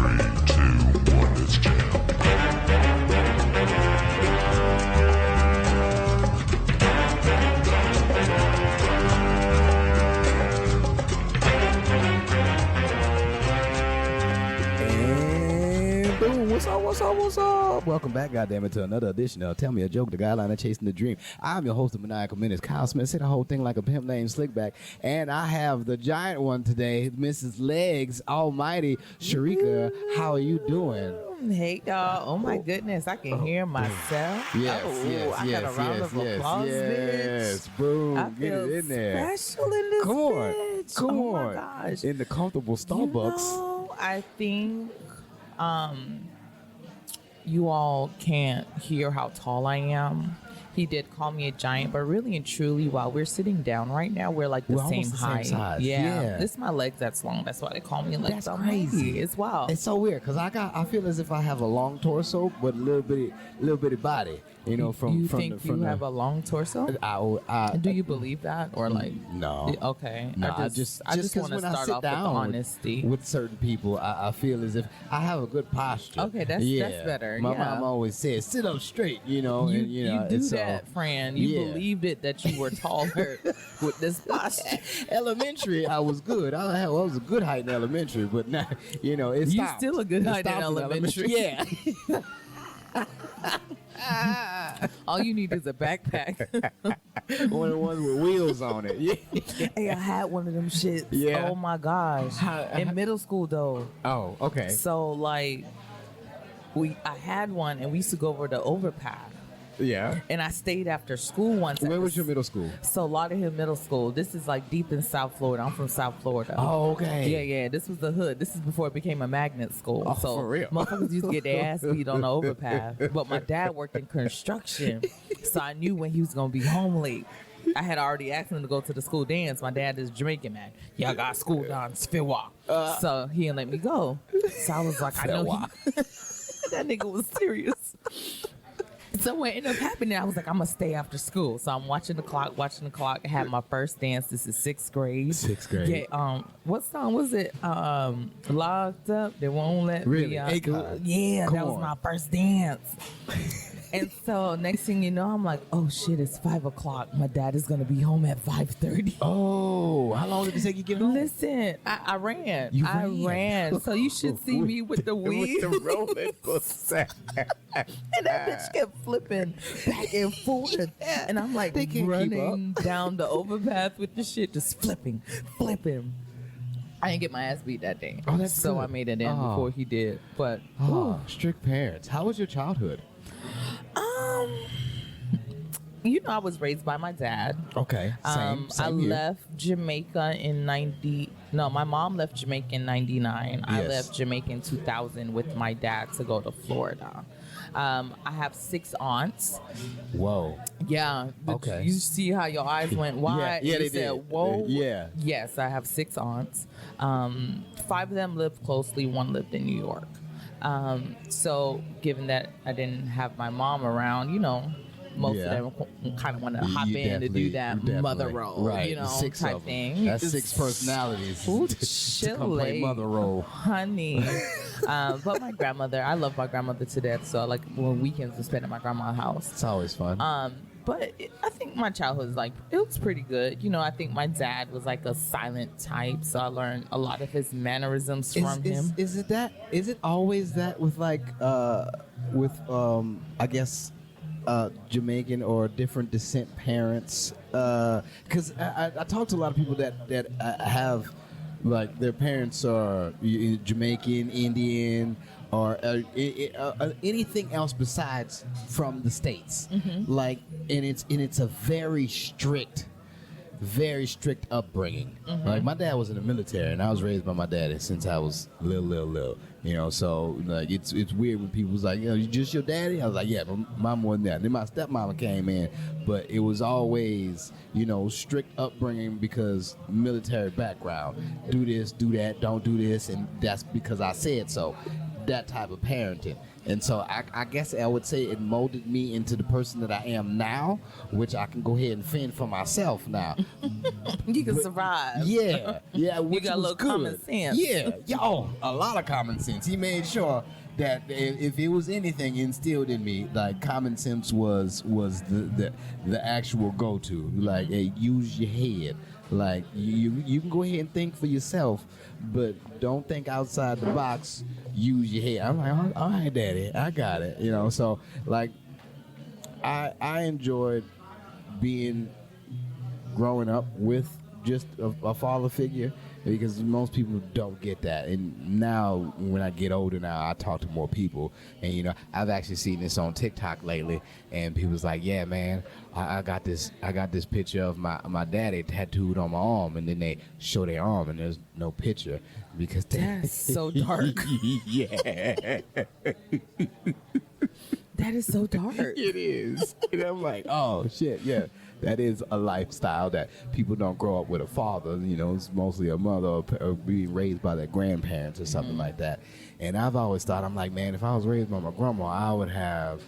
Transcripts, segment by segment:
2, 1, let's jam. And boom, what's up? Welcome back, goddammit, to another edition of Tell Me a Joke, the guideline of chasing the dream. I'm your host of Maniacal, Menace, Kyle Smith. Say the whole thing like a pimp named Slickback. And I have the giant one today, Mrs. Legs Almighty, Sherrika. How are you doing? Hey y'all! Oh my goodness, I can hear myself. Yes, I got a round of applause, yes. bitch. Boom, I get feel it in there. special in this Come on, bitch. come oh on. My gosh. In the comfortable Starbucks. I think you all can't hear how tall I am. He did call me a giant, but really and truly, while we're sitting down right now, we're like the same height. Size. Yeah, this is my legs that's long. That's why they call me legs. That's crazy. It's wild. It's so weird because I feel as if I have a long torso but a little bitty body. You know, you have a long torso? Do you believe that or like? No. Okay. No, I just want to start off with honesty. With certain people, I feel as if I have a good posture. Okay, that's better. My mom always says, "Sit up straight," you know. You do that, Fran. You believed it that you were taller with this posture. Elementary, I was good. I was a good height in elementary, but now, you know, it's you still a good height in elementary. Yeah. All you need is a backpack. One of the ones with wheels on it. Yeah. Hey, I had one of them shits. Yeah. Oh my gosh. In middle school though. Oh, okay. So like I had one and we used to go over the overpass. Yeah. And I stayed after school once. Where was your middle school? So Lauderhill Middle School. This is like deep in South Florida. I'm from South Florida. Oh, okay. Yeah. This was the hood. This is before it became a magnet school. Oh, so for real? motherfuckers used to get their ass beat on the overpass. But my dad worked in construction, so I knew when he was gonna be home late. I had already asked him to go to the school dance. My dad is Jamaican man. Yeah, I got school dance, Fiwa. So he didn't let me go. So I was like, I know that nigga was serious. So what ended up happening, I was like, I'm going to stay after school. So I'm watching the clock. I had my first dance. This is sixth grade. Yeah, what song was it? Locked Up, They Won't Let Me Out. Yeah, that was my first dance. And so next thing you know, I'm like, oh shit, it's 5 o'clock. My dad is going to be home at 5:30. Oh, how long did it take you to get home? Listen, I ran. I ran. So you should see me with the weed. With the rolling pussy. And that bitch kept flipping back and forth. And I'm like running down the overpass with the shit, just flipping. I didn't get my ass beat that day. Oh, that's so good. I made it in before he did. But strict parents. How was your childhood? I was raised by my dad. Okay. Same I here. left Jamaica in 90. No, my mom left Jamaica in 99. I Yes. left Jamaica in 2000 with my dad to go to Florida. I have 6 aunts. Whoa. Yeah. Okay. You see how your eyes went wide? Yeah, You they said, did. whoa. Yeah. Yes, I have 6 aunts. 5 of them lived closely. 1 lived in New York. So given that I didn't have my mom around, most of them kind of want to hop in to do that mother role, right? Six type thing. That's 6 personalities. Ooh, to come play mother role, honey. But my grandmother, I love my grandmother to death. So like when weekends we spend at my grandma's house. It's always fun. But I think my childhood is it was pretty good. I think my dad was like a silent type, so I learned a lot of his mannerisms from him. Is it always that with I guess Jamaican or different descent parents? Because I talk to a lot of people that have like their parents are Jamaican, Indian, or anything else besides from the States. Mm-hmm. And it's a very strict upbringing. Mm-hmm. Like my dad was in the military, and I was raised by my dad since I was little. So like it's weird when people's like, you just your daddy. I was like, yeah, but my more than that. Then my stepmama came in, but it was always strict upbringing because military background. Do this, do that, don't do this, and that's because I said so. that type of parenting. And so I guess I would say it molded me into the person that I am now, which I can go ahead and fend for myself now. You can survive. Yeah, yeah. You Which got a was little good. common sense. Yeah, yo, a lot of common sense. He made sure that if it was anything instilled in me, like common sense was the actual go to. Like, hey, use your head. Like you can go ahead and think for yourself, but don't think outside the box. Use your head. I'm like, all right, daddy, I got it. You know, so like I enjoyed growing up with just a father figure, because most people don't get that. And now when I get older now, I talk to more people, and you know, I've actually seen this on TikTok lately, and people's like, yeah, man, I got this picture of my daddy tattooed on my arm, and then they show their arm and there's no picture because That's so dark. Yeah. That is so dark. It is. And I'm like, oh shit, yeah. That is a lifestyle that people don't grow up with a father. You know, it's mostly a mother or being raised by their grandparents or something like that. And I've always thought, I'm like, man, if I was raised by my grandma, I would have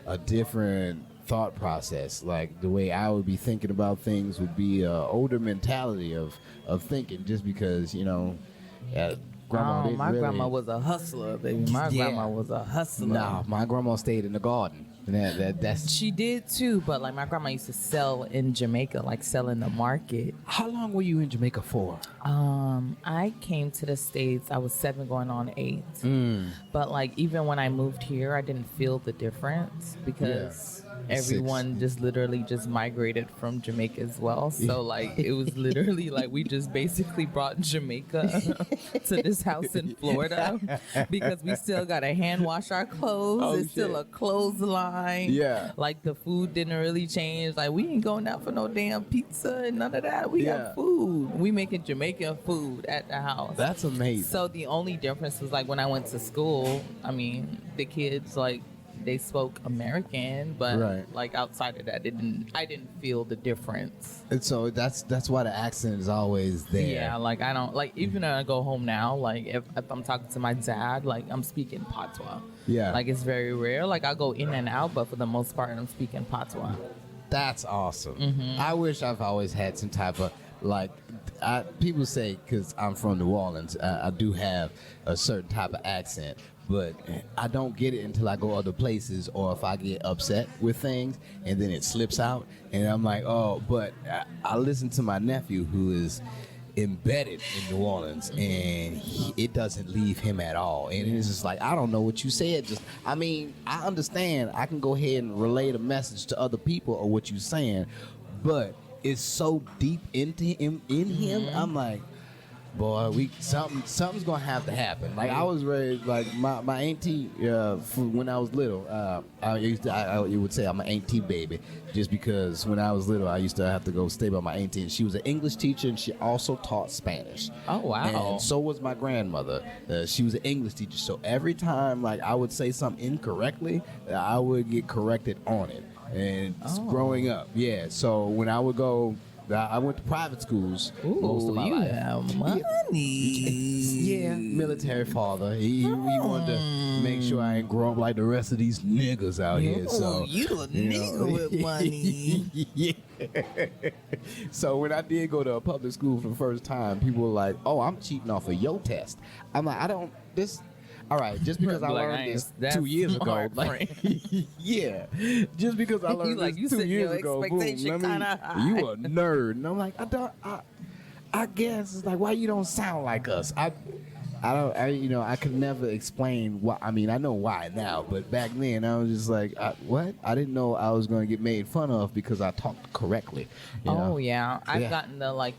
a different thought process. Like the way I would be thinking about things would be an older mentality of thinking, just because, you know, grandma didn't my really, grandma was a hustler, baby. My Yeah. grandma was a hustler. Nah, my grandma stayed in the garden. That's She did too, but like my grandma used to sell in Jamaica, like sell in the market. How long were you in Jamaica for? I came to the States, I was 7 going on 8. But like even when I moved here, I didn't feel the difference because everyone just literally just migrated from Jamaica as well. So like it was literally like we just basically brought Jamaica to this house in Florida because we still got to hand wash our clothes. Oh, It's still shit. a clothesline. Yeah. Like the food didn't really change. Like we ain't going out for no damn pizza and none of that. We Yeah. got food. We making Jamaican food at the house. That's amazing. So the only difference was like when I went to school, I mean, the kids like they spoke American, but Right. like outside of that, I didn't feel the difference. And so that's why the accent is always there. Yeah, like I don't like even when I go home now, like if I'm talking to my dad, like I'm speaking patois. Yeah. Like it's very rare. Like I go in and out, but for the most part, I'm speaking patois. That's awesome. Mm-hmm. I wish I've always had some type of, like, people say, because I'm from New Orleans, I do have a certain type of accent, but I don't get it until I go other places, or if I get upset with things and then it slips out and I'm like, oh, but I listen to my nephew who is embedded in New Orleans, and it doesn't leave him at all. And it's just like, I don't know what you said. Just, I mean, I understand. I can go ahead and relay the message to other people or what you're saying, but it's so deep into him. I'm like, boy, something's gonna have to happen. Like I was raised like my auntie when I was little. I would say I'm an auntie baby, just because when I was little I used to have to go stay by my auntie, and she was an English teacher and she also taught Spanish. Oh wow! And so was my grandmother. She was an English teacher, so every time like I would say something incorrectly, I would get corrected on it. And growing up, yeah. So when I would go. I went to private schools most of my life. Have money. Yeah, military father. He wanted to make sure I ain't grow up like the rest of these niggas out here. So you a nigga with money. Yeah. So when I did go to a public school for the first time, people were like, "Oh, I'm cheating off of your test." I'm like, I don't. This. All right, just because I Like, learned this that's 2 years ago, smart, like, yeah, just because I learned like, this you 2 set years your ago, boom, expectation kinda high. you a nerd, and I'm like, I guess it's like, why you don't sound like us? I could never explain why. I mean, I know why now, but back then I was just like, what? I didn't know I was going to get made fun of because I talked correctly. You know? Yeah, I've gotten the like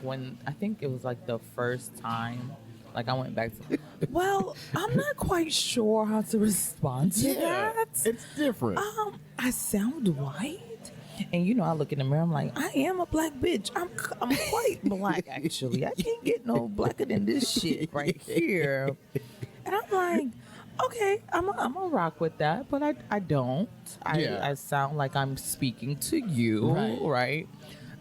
when I think it was like the first time. Like I went back to, well, I'm not quite sure how to respond to that. It's different. I sound white, and I look in the mirror. I'm like, I am a black bitch. I'm quite black actually. I can't get no blacker than this shit right here. And I'm like, okay, I'm gonna rock with that, but I don't. I sound like I'm speaking to you, right?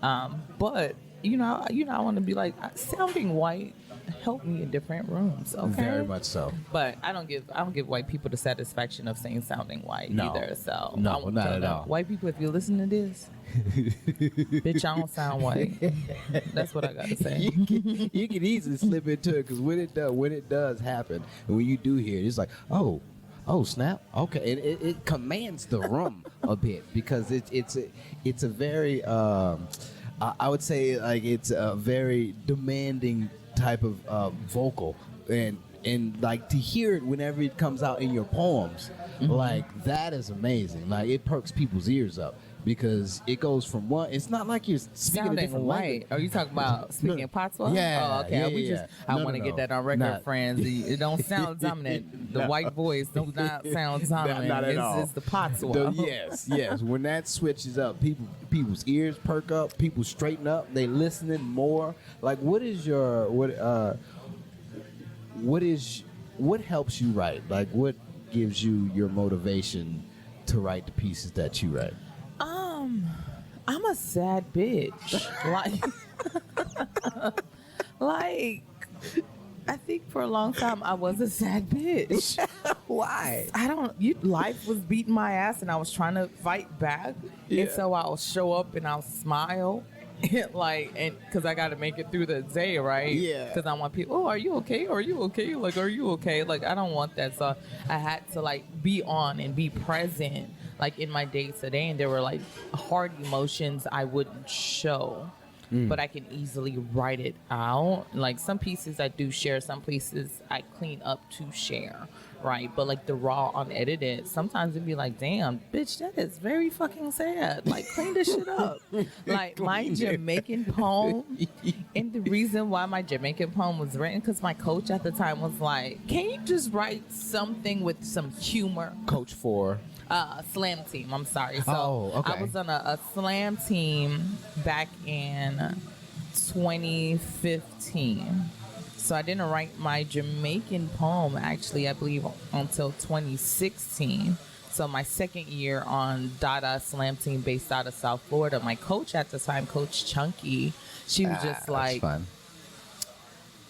But I want to be like sounding white helped me in different rooms. Okay, Very much so. But I don't give white people the satisfaction of sounding white either. So No, I won't not tell at them, all. white people, if you listen to this, bitch, I don't sound white. That's what I gotta say. You can easily slip into it because when it does happen, and when you do hear it, it's like, oh snap, okay, and it commands the room a bit because it's a very I would say like it's a very demanding type of vocal, and like to hear it whenever it comes out in your poems, like that is amazing. Like it perks people's ears up because it goes from one. It's not like you're speaking a Sounding different white. language. Are you talking about speaking patois? Yeah, Oh, okay. yeah. I No, want to no, get no. that on record, Not- friends. It don't sound dominant. The white voice does not sound dominant. Not at all. It's the patois. Yes. When that switches up, people's ears perk up. People straighten up. They listening more. Like, what helps you write? Like, what gives you your motivation to write the pieces that you write? I'm a sad bitch. Like, I think for a long time I was a sad bitch. Why? Life was beating my ass and I was trying to fight back. Yeah. And so I'll show up and I'll smile. And because I got to make it through the day, right? Yeah. Because I want people, oh, are you okay? Are you okay? Like, are you okay? Like, I don't want that. So I had to, like, be on and be present, like, in my day to day. And there were, like, hard emotions I wouldn't show. But I can easily write it out. Like, some pieces I do share, some pieces I clean up to share, right? But, like, the raw, unedited, sometimes it'd be like, damn, bitch, that is very fucking sad. Like, clean this shit up. Like, my Jamaican poem, and the reason why my Jamaican poem was written, because my coach at the time was like, can you just write something with some humor? Coach for Slam team. I'm sorry. So okay. I was on a slam team back in 2015. So I didn't write my Jamaican poem actually, I believe, until 2016. So my second year on Dada Slam team based out of South Florida. My coach at the time, Coach Chunky, she was just like, fun.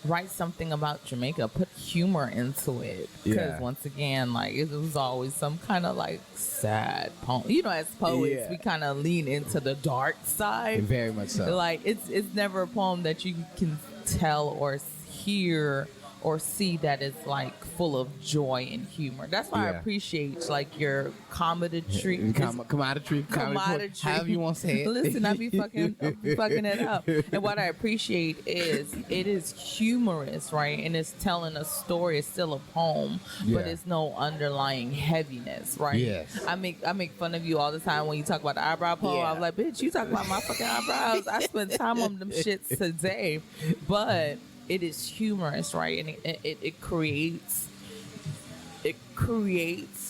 write something about Jamaica, put humor into it. Because Yeah. once again, like, it was always some kind of like sad poem. You know, as poets, Yeah. we kind of lean into the dark side. Very much so. Like, it's never a poem that you can tell or hear or see that is like full of joy and humor. That's why I Yeah. appreciate like your commodity. Commodity, however you want to say it. Listen, I be fucking it up. And what I appreciate is it is humorous, right? And it's telling a story. It's still a poem, but Yeah. it's no underlying heaviness, right? Yes. I make fun of you all the time when you talk about the eyebrow poem. Yeah. I'm like, bitch, you talk about my fucking eyebrows. I spent time on them shits today, but it is humorous, right? And it creates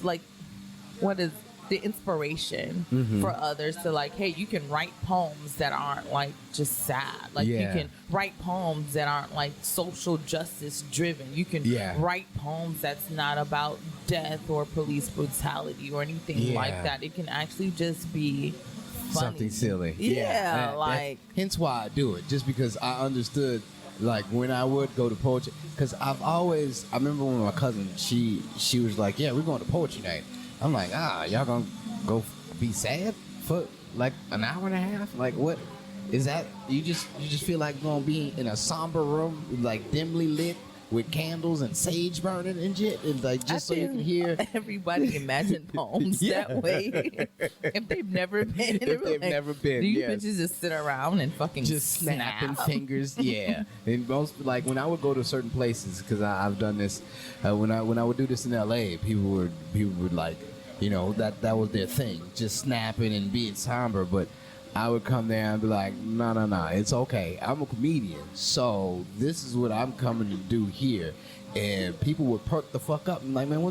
like, what is the inspiration for others to like, hey, you can write poems that aren't like just sad. Like Yeah. you can write poems that aren't like social justice driven. You can write poems that's not about death or police brutality or anything like that. It can actually just be funny. Something silly. Yeah, like hence why I do it, just because I understood, like, when I would go to poetry, because I remember when my cousin, she was like, yeah, we're going to poetry night. I'm like, y'all gonna go be sad for like an hour and a half? Like, what is that? You just feel like you're gonna be in a somber room, like dimly lit, with candles and sage burning and shit, and like just so you can hear. Everybody imagine poems that way. If they've never been, do you bitches just sit around and fucking Just snapping fingers, yeah. And most, like, when I would go to certain places, because I've done this, when I would do this in LA, people would like, you know, that was their thing, just snapping and being somber. But I would come there and be like, no, it's okay. I'm a comedian, so this is what I'm coming to do here. And people would perk the fuck up and like, man,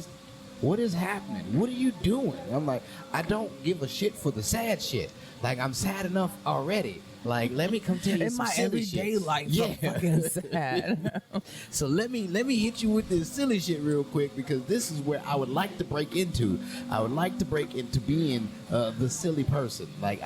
what is happening? What are you doing? I'm like, I don't give a shit for the sad shit. Like, I'm sad enough already. Like, let me come tell you In some my silly everyday shit. life, Yeah. I'm fucking sad. So let me hit you with this silly shit real quick, because this is where I would like to break into. I would like to break into being the silly person. Like,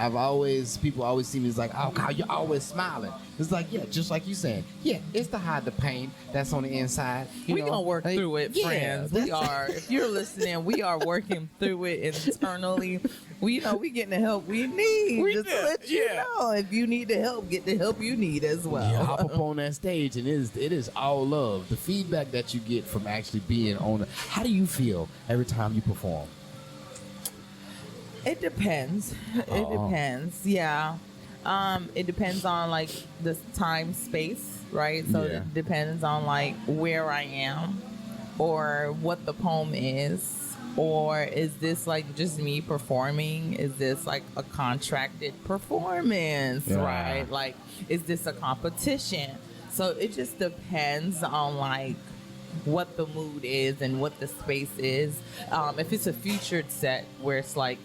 people always see me as like, oh, Kyle, you're always smiling. It's like, yeah, just like you saying, yeah, it's to hide the pain that's on the inside. We gonna work through it, friends. We are. If you're listening, we are working through it internally. We getting the help we need. We Just do, to let you yeah. know, if you need the help, get the help you need as well. You hop up on that stage, and it is all love. The feedback that you get from actually being on it. How do you feel every time you perform? It depends. It depends. Yeah. It depends on like the time, space, right? So Yeah. it depends on like where I am or what the poem is. Or is this like just me performing? Is this like a contracted performance, Yeah. right? Like, is this a competition? So it just depends on like what the mood is and what the space is. If it's a featured set where it's like,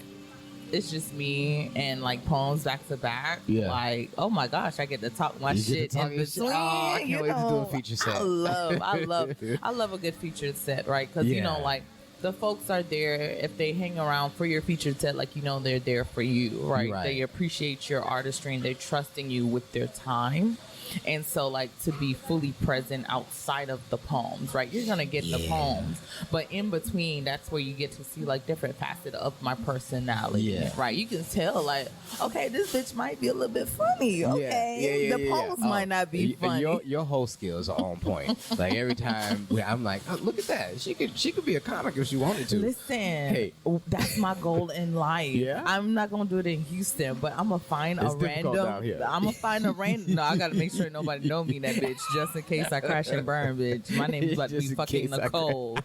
it's just me and like poems back to back. Yeah. Like, oh my gosh, I get to talk my You get shit to talk in your shit. between. Oh, I can't wait to do a feature set. I love a good featured set, right? Because you know, Yeah. like the folks are there if they hang around for your featured set, like they're there for you, right? Right. They appreciate your artistry and they're trusting you with their time. And so, like, to be fully present outside of the poems, right? You're gonna get the poems, but in between, that's where you get to see like different facets of my personality, Yeah. right? You can tell, like, okay, this bitch might be a little bit funny. Okay, the poems might not be funny. Your whole skills are on point. Like, every time I'm like, oh, look at that. She could be a comic if she wanted to. Listen, Hey. that's my goal in life. Yeah? I'm not gonna do it in Houston, but I'm gonna find It's a difficult random. down here. I'm gonna find a random. No, I gotta make sure nobody know me, that bitch, just in case I crash and burn, bitch. My name is about to Just be in fucking case I Nicole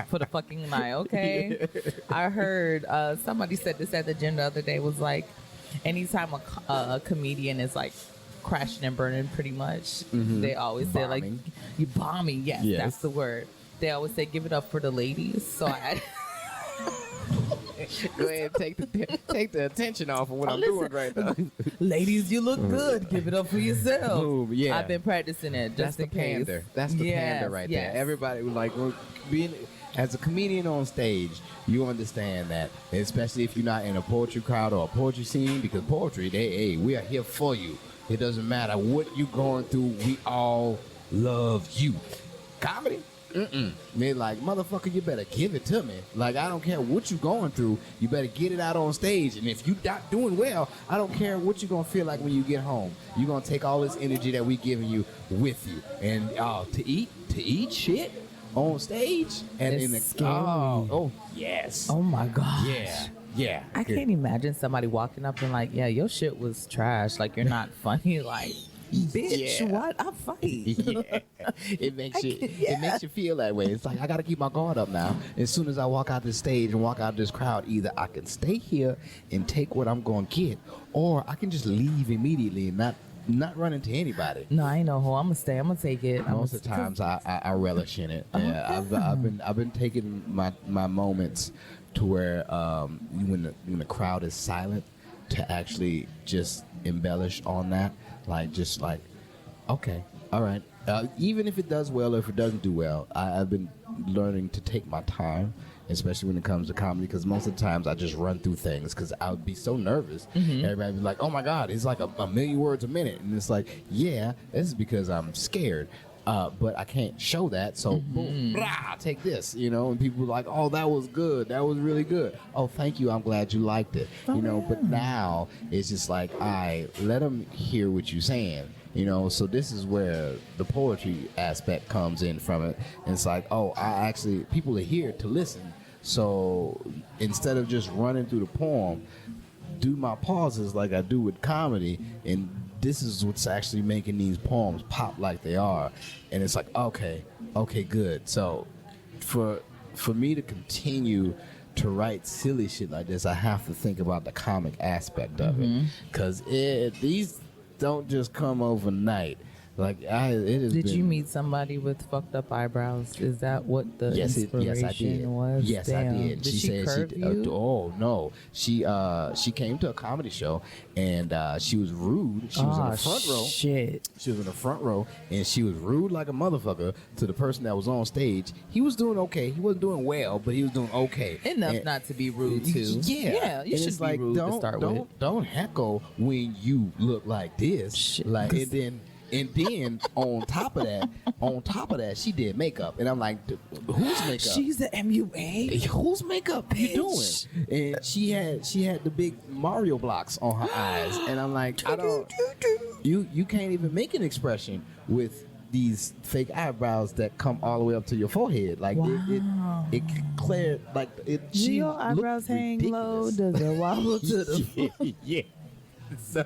for the fucking night. Okay. I heard somebody said this at the gym the other day. Was like, anytime a comedian is like crashing and burning, pretty much, they always say like, Bombing. you bombing. Yes, Yes. that's the word. They always say, give it up for the ladies. So I. Go ahead and take the attention off of what I'm doing right now. Ladies, you look good. Give it up for yourself. Boom, yeah. I've been practicing it That's just the in case. pander. That's the pander right there. Everybody was like, well, being as a comedian on stage, you understand that, especially if you're not in a poetry crowd or a poetry scene, because poetry, we are here for you. It doesn't matter what you're going through. We all love you. Comedy. They're like, motherfucker, you better give it to me. Like, I don't care what you're going through. You better get it out on stage. And if you're not doing well, I don't care what you're going to feel like when you get home. You're going to take all this energy that we giving you with you. And to eat shit on stage. And It's in the scary. Oh, yes. Oh my gosh. Yeah. I can't imagine somebody walking up and like, yeah, your shit was trash. Like, you're not funny. Like, bitch, Yeah. what? I fight. Yeah. It makes you feel that way. It's like, I gotta keep my guard up now. As soon as I walk out this stage and walk out this crowd, either I can stay here and take what I'm gonna get, or I can just leave immediately and not run into anybody. No, I ain't no hoe. I'm gonna stay. I'm gonna take it. Most of the times I relish in it. Yeah, I've been taking my moments to where when the crowd is silent, to actually just embellish on that, like just like, okay, all right. Even if it does well or if it doesn't do well, I've been learning to take my time, especially when it comes to comedy, because most of the times I just run through things because I would be so nervous. Everybody be like, oh my God, it's like a million words a minute. And it's like, yeah, this is because I'm scared. But I can't show that, so boom, blah, take this, and people are like, oh, that was good, that was really good. Oh, thank you, I'm glad you liked it, But now it's just like, let them hear what you're saying, So this is where the poetry aspect comes in from it. And it's like, oh, people are here to listen. So instead of just running through the poem, do my pauses like I do with comedy, and this is what's actually making these poems pop like they are. And it's like, okay, good. So for me to continue to write silly shit like this, I have to think about the comic aspect of it, because these don't just come overnight. Like it has Did been, you meet somebody with fucked up eyebrows? Is that what the inspiration yes, I did. was? Yes, Damn. I did. Did She said curve she. you? Oh no, she came to a comedy show and she was rude. She was in the front row. Shit. She was in the front row and she was rude like a motherfucker to the person that was on stage. He was doing okay. He wasn't doing well, but he was doing okay. Enough And- not to be rude to. Yeah, you And should it's be like, rude to start with. Don't heckle when you look like this. Shit. Like and then on top of that, she did makeup, and I'm like, whose makeup? She's an MUA. Whose makeup you Bitch. doing? And she had the big Mario blocks on her eyes, and I'm like, I don't. You can't even make an expression with these fake eyebrows that come all the way up to your forehead. Like Wow. it cleared like it. Do She your looked eyebrows hang low? ridiculous. Does it wobble to the Yeah. So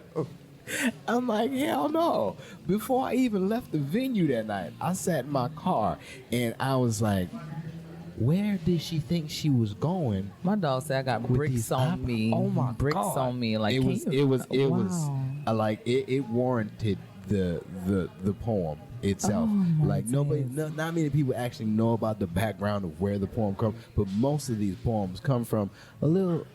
I'm like, hell no. Before I even left the venue that night, I sat in my car and I was like, where did she think she was going? My dog said I got with bricks these on me. Oh my bricks God. on me. Like it can was, you- it was Wow. like it warranted the poem itself. Oh, my Like nobody, days. not many people actually know about the background of where the poem comes, but most of these poems come from a little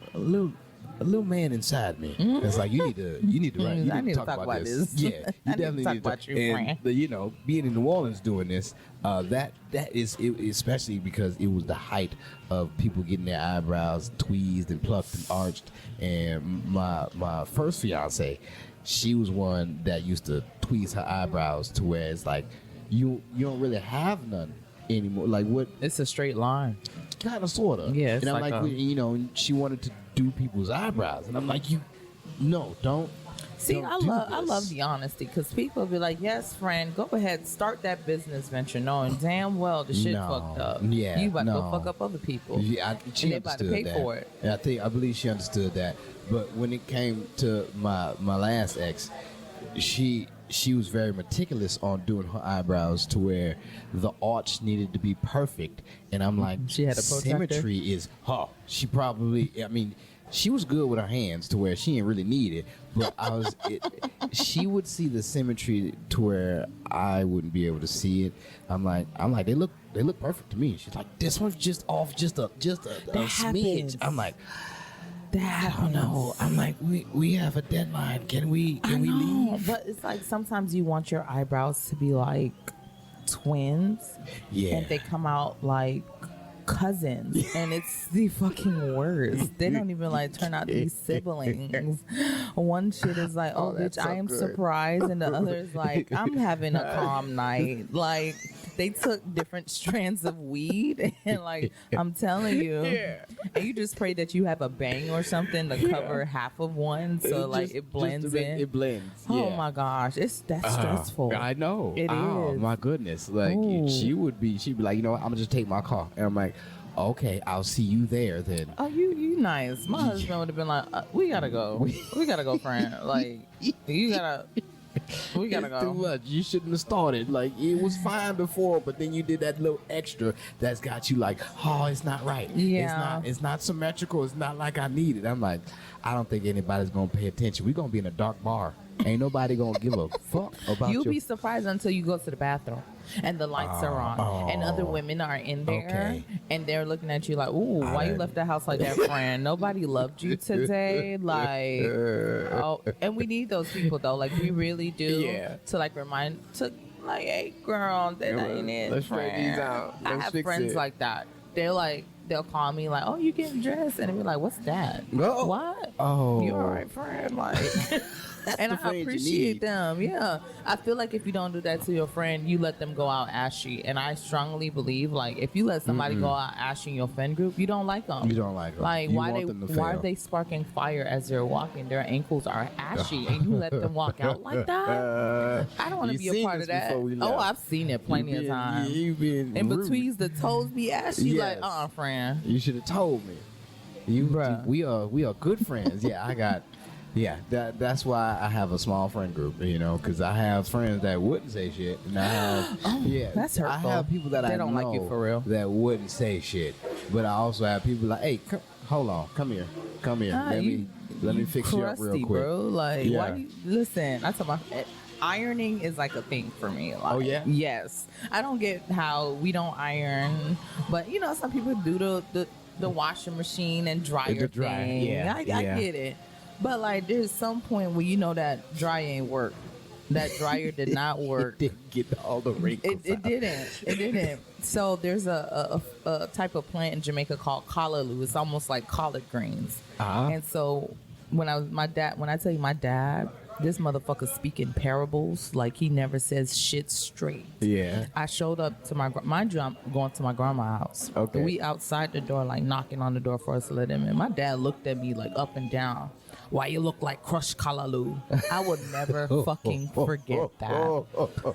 man inside me. It's like you need to write. You I need to talk about this. Yeah, you I need to definitely talk need about to. you, And friend. being in New Orleans doing this, that is it, especially because it was the height of people getting their eyebrows tweezed and plucked and arched. And my first fiance, she was one that used to tweeze her eyebrows to where it's like you don't really have none anymore. Like what? It's a straight line. Kind of, sort of. Yeah, it's and I'm like like, and she wanted to do people's eyebrows, and I'm like, don't. See, don't I do love this. the honesty because people be like, "Yes, friend, go ahead, start that business venture," knowing damn well the shit No. fucked up. Yeah, you about to no. go fuck up other people. Yeah, she And they about to understood pay that. for it. And I believe she understood that. But when it came to my last ex, she was very meticulous on doing her eyebrows to where the arch needed to be perfect. And I'm like, She had a protractor? symmetry is her. She probably, I mean, she was good with her hands to where she didn't really need it. But she would see the symmetry to where I wouldn't be able to see it. I'm like, they look perfect to me. She's like, this one's just off, just a smidge. happens. I'm like, That I don't know. I'm like, we have a deadline. Can we leave? But it's like sometimes you want your eyebrows to be like twins, Yeah. and they come out like cousins, and it's the fucking worst. They don't even like turn out to be siblings. One shit is like, oh, that's bitch, so I am good. surprised, and the other is like, I'm having a calm night. Like they took different strands of weed, and like I'm telling you, and you just pray that you have a bang or something to cover half of one, so like it blends in. It blends. Oh yeah. my gosh, that's stressful. I know. It oh, is. my goodness. Like Ooh. she'd be like, you know what, I'm gonna just take my car. And I'm like, okay, I'll see you there then. Oh, you nice. My husband would have been like, we gotta go. We gotta go, friend. Like, we gotta It's too go. much. You shouldn't have started. Like it was fine before, but then you did that little extra that's got you like, oh, it's not right. Yeah. It's not symmetrical. It's not like I need it. I'm like, I don't think anybody's gonna pay attention. We're gonna be in a dark bar. Ain't nobody gonna give a fuck about You'll your be surprised until you go to the bathroom and the lights are on and other women are in there Okay. and they're looking at you like, ooh, why you left the house like that, friend? Nobody loved you today. Like, oh, and we need those people though. Like, we really do. Yeah. To like remind, to like, hey, girl, that ain't it, let's straighten friend. these out. I Let's have fix friends it. like that. They're like, they'll call me like, oh, you getting dressed? And I'll be like, what's that? Oh. What? Oh. You all right, friend? Like, and the I friends you appreciate need. them. Yeah, I feel like if you don't do that to your friend, you let them go out ashy. And I strongly believe, like, if you let somebody go out ashy in your friend group, you don't like them. You don't like 'em. Like, You why want them to why are fail. they sparking fire as they're walking? Their ankles are ashy, and you let them walk out like that. I don't want to You be a seen part of this that. before we Oh, left. I've seen it plenty of times. You've been In rude. between the toes be ashy, Yes. like, friend. You should have told me. Bruh. We are good friends. Yeah, I got. Yeah, that's why I have a small friend group. You know, because I have friends that wouldn't say shit, and I have that's I hurtful. have people that They I don't like you know for real. that wouldn't say shit, but I also have people like, hey, hold on, come here. Ah, Let me fix you up real crusty, quick. bro. Like, Yeah. why do you listen? I told my ironing is like a thing for me. Like, Oh, yeah? Yes. I don't get how we don't iron, but you know, some people do the washing machine and dryer The dryer, thing. yeah, I yeah. get it. But like, there's some point where you know that dryer ain't work. That dryer did not work. It didn't get all the wrinkles It out. didn't. It didn't. So there's a type of plant in Jamaica called callaloo. It's almost like collard greens. Uh-huh. And so when I tell you my dad, this motherfucker speaking parables, like he never says shit straight. Yeah. I showed up to mind you, I'm going to my grandma's house. Okay. We outside the door, like knocking on the door for us to let him in. My dad looked at me like up and down. Why you look like crushed callaloo? I would never fucking forget that.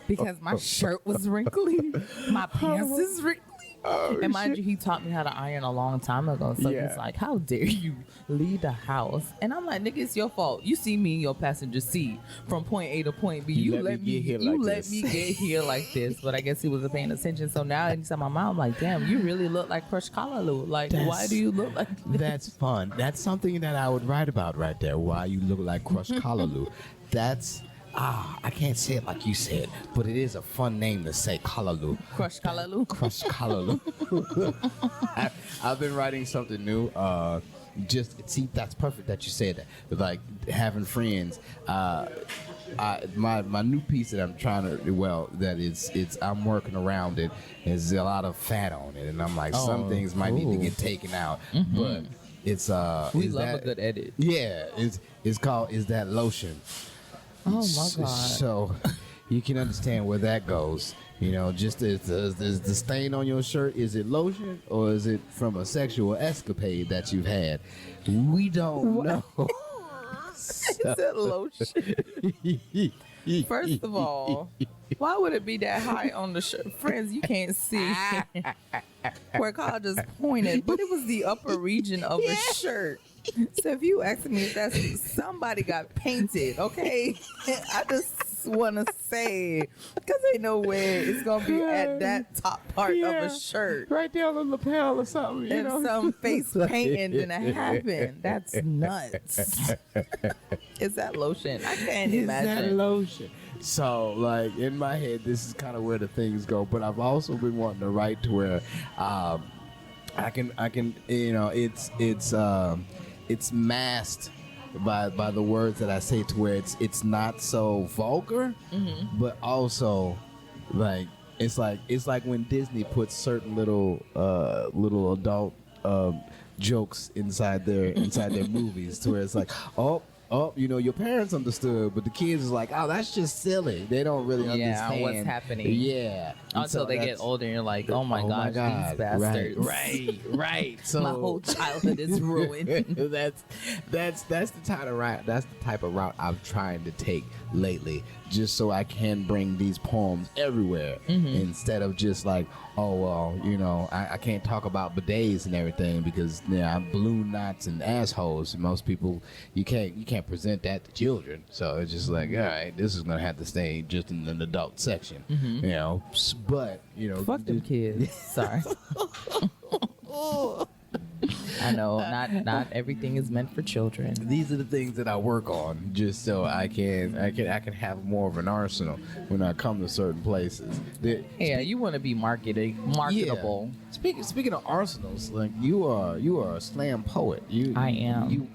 Because my shirt was wrinkly. My pants is wrinkly. Oh, And mind shit. you, he taught me how to iron a long time ago. So Yeah. he's like, how dare you leave the house? And I'm like, nigga, it's your fault. You see me in your passenger seat from point A to point B. You let me get here like this. me get here like this. But I guess he wasn't paying attention. So now anytime I'm out, I'm like, damn, you really look like crushed callaloo. Like, why That's- do you look like this? That's fun. That's something that I would write about right there. Why you look like crushed callaloo. That's I can't say it like you said, but it is a fun name to say, callaloo. Crushed callaloo? Crushed callaloo. I've been writing something new. Just see, that's perfect that you said that. But like having friends. My new piece that I'm trying to it's I'm working around it. There's a lot of fat on it, and I'm like some things might need to get taken out, but it's We is love that- a good edit. Yeah, it's called Is That Lotion. Oh my God. So you can understand where that goes. You know, just is the stain on your shirt, is it lotion or is it from a sexual escapade that you've had? We don't know. Is it lotion? First of all, why would it be that high on the shirt? Friends, you can't see where Kyle just pointed, but it was the upper region of the shirt. So if you ask me if that's somebody got painted, okay? I just want to say, because ain't no way it's going to be at that top part of a shirt. Right there on the lapel or something, you And know. some face painting didn't happen. That's nuts. Is that lotion? I can't Is that imagine. lotion? So, like, in my head, this is kind of where the things go. But I've also been wanting to write to where I can, you know, it's masked by the words that I say to where it's not so vulgar, but also like it's like when Disney puts certain little adult jokes inside their movies to where it's like, oh, you know, your parents understood, but the kids is like, oh, that's just silly. They don't really understand what's happening. Yeah, And Until so they get that's- older and you're like, oh my gosh, these bastards. Right. So My whole childhood is ruined. that's the type of route I'm trying to take lately, just so I can bring these poems everywhere instead of just like, oh well, you know, I can't talk about bidets and everything because I'm balloon knots and assholes. Most people you can't present that to children, so it's just like, all right, this is gonna have to stay just in an adult section, you know. But you know, Fuck them kids. Sorry. I know, not everything is meant for children. These are the things that I work on, just so I can have more of an arsenal when I come to certain places. Yeah, you want to be marketable. Yeah. Speaking of arsenals, like you are a slam poet. I am. You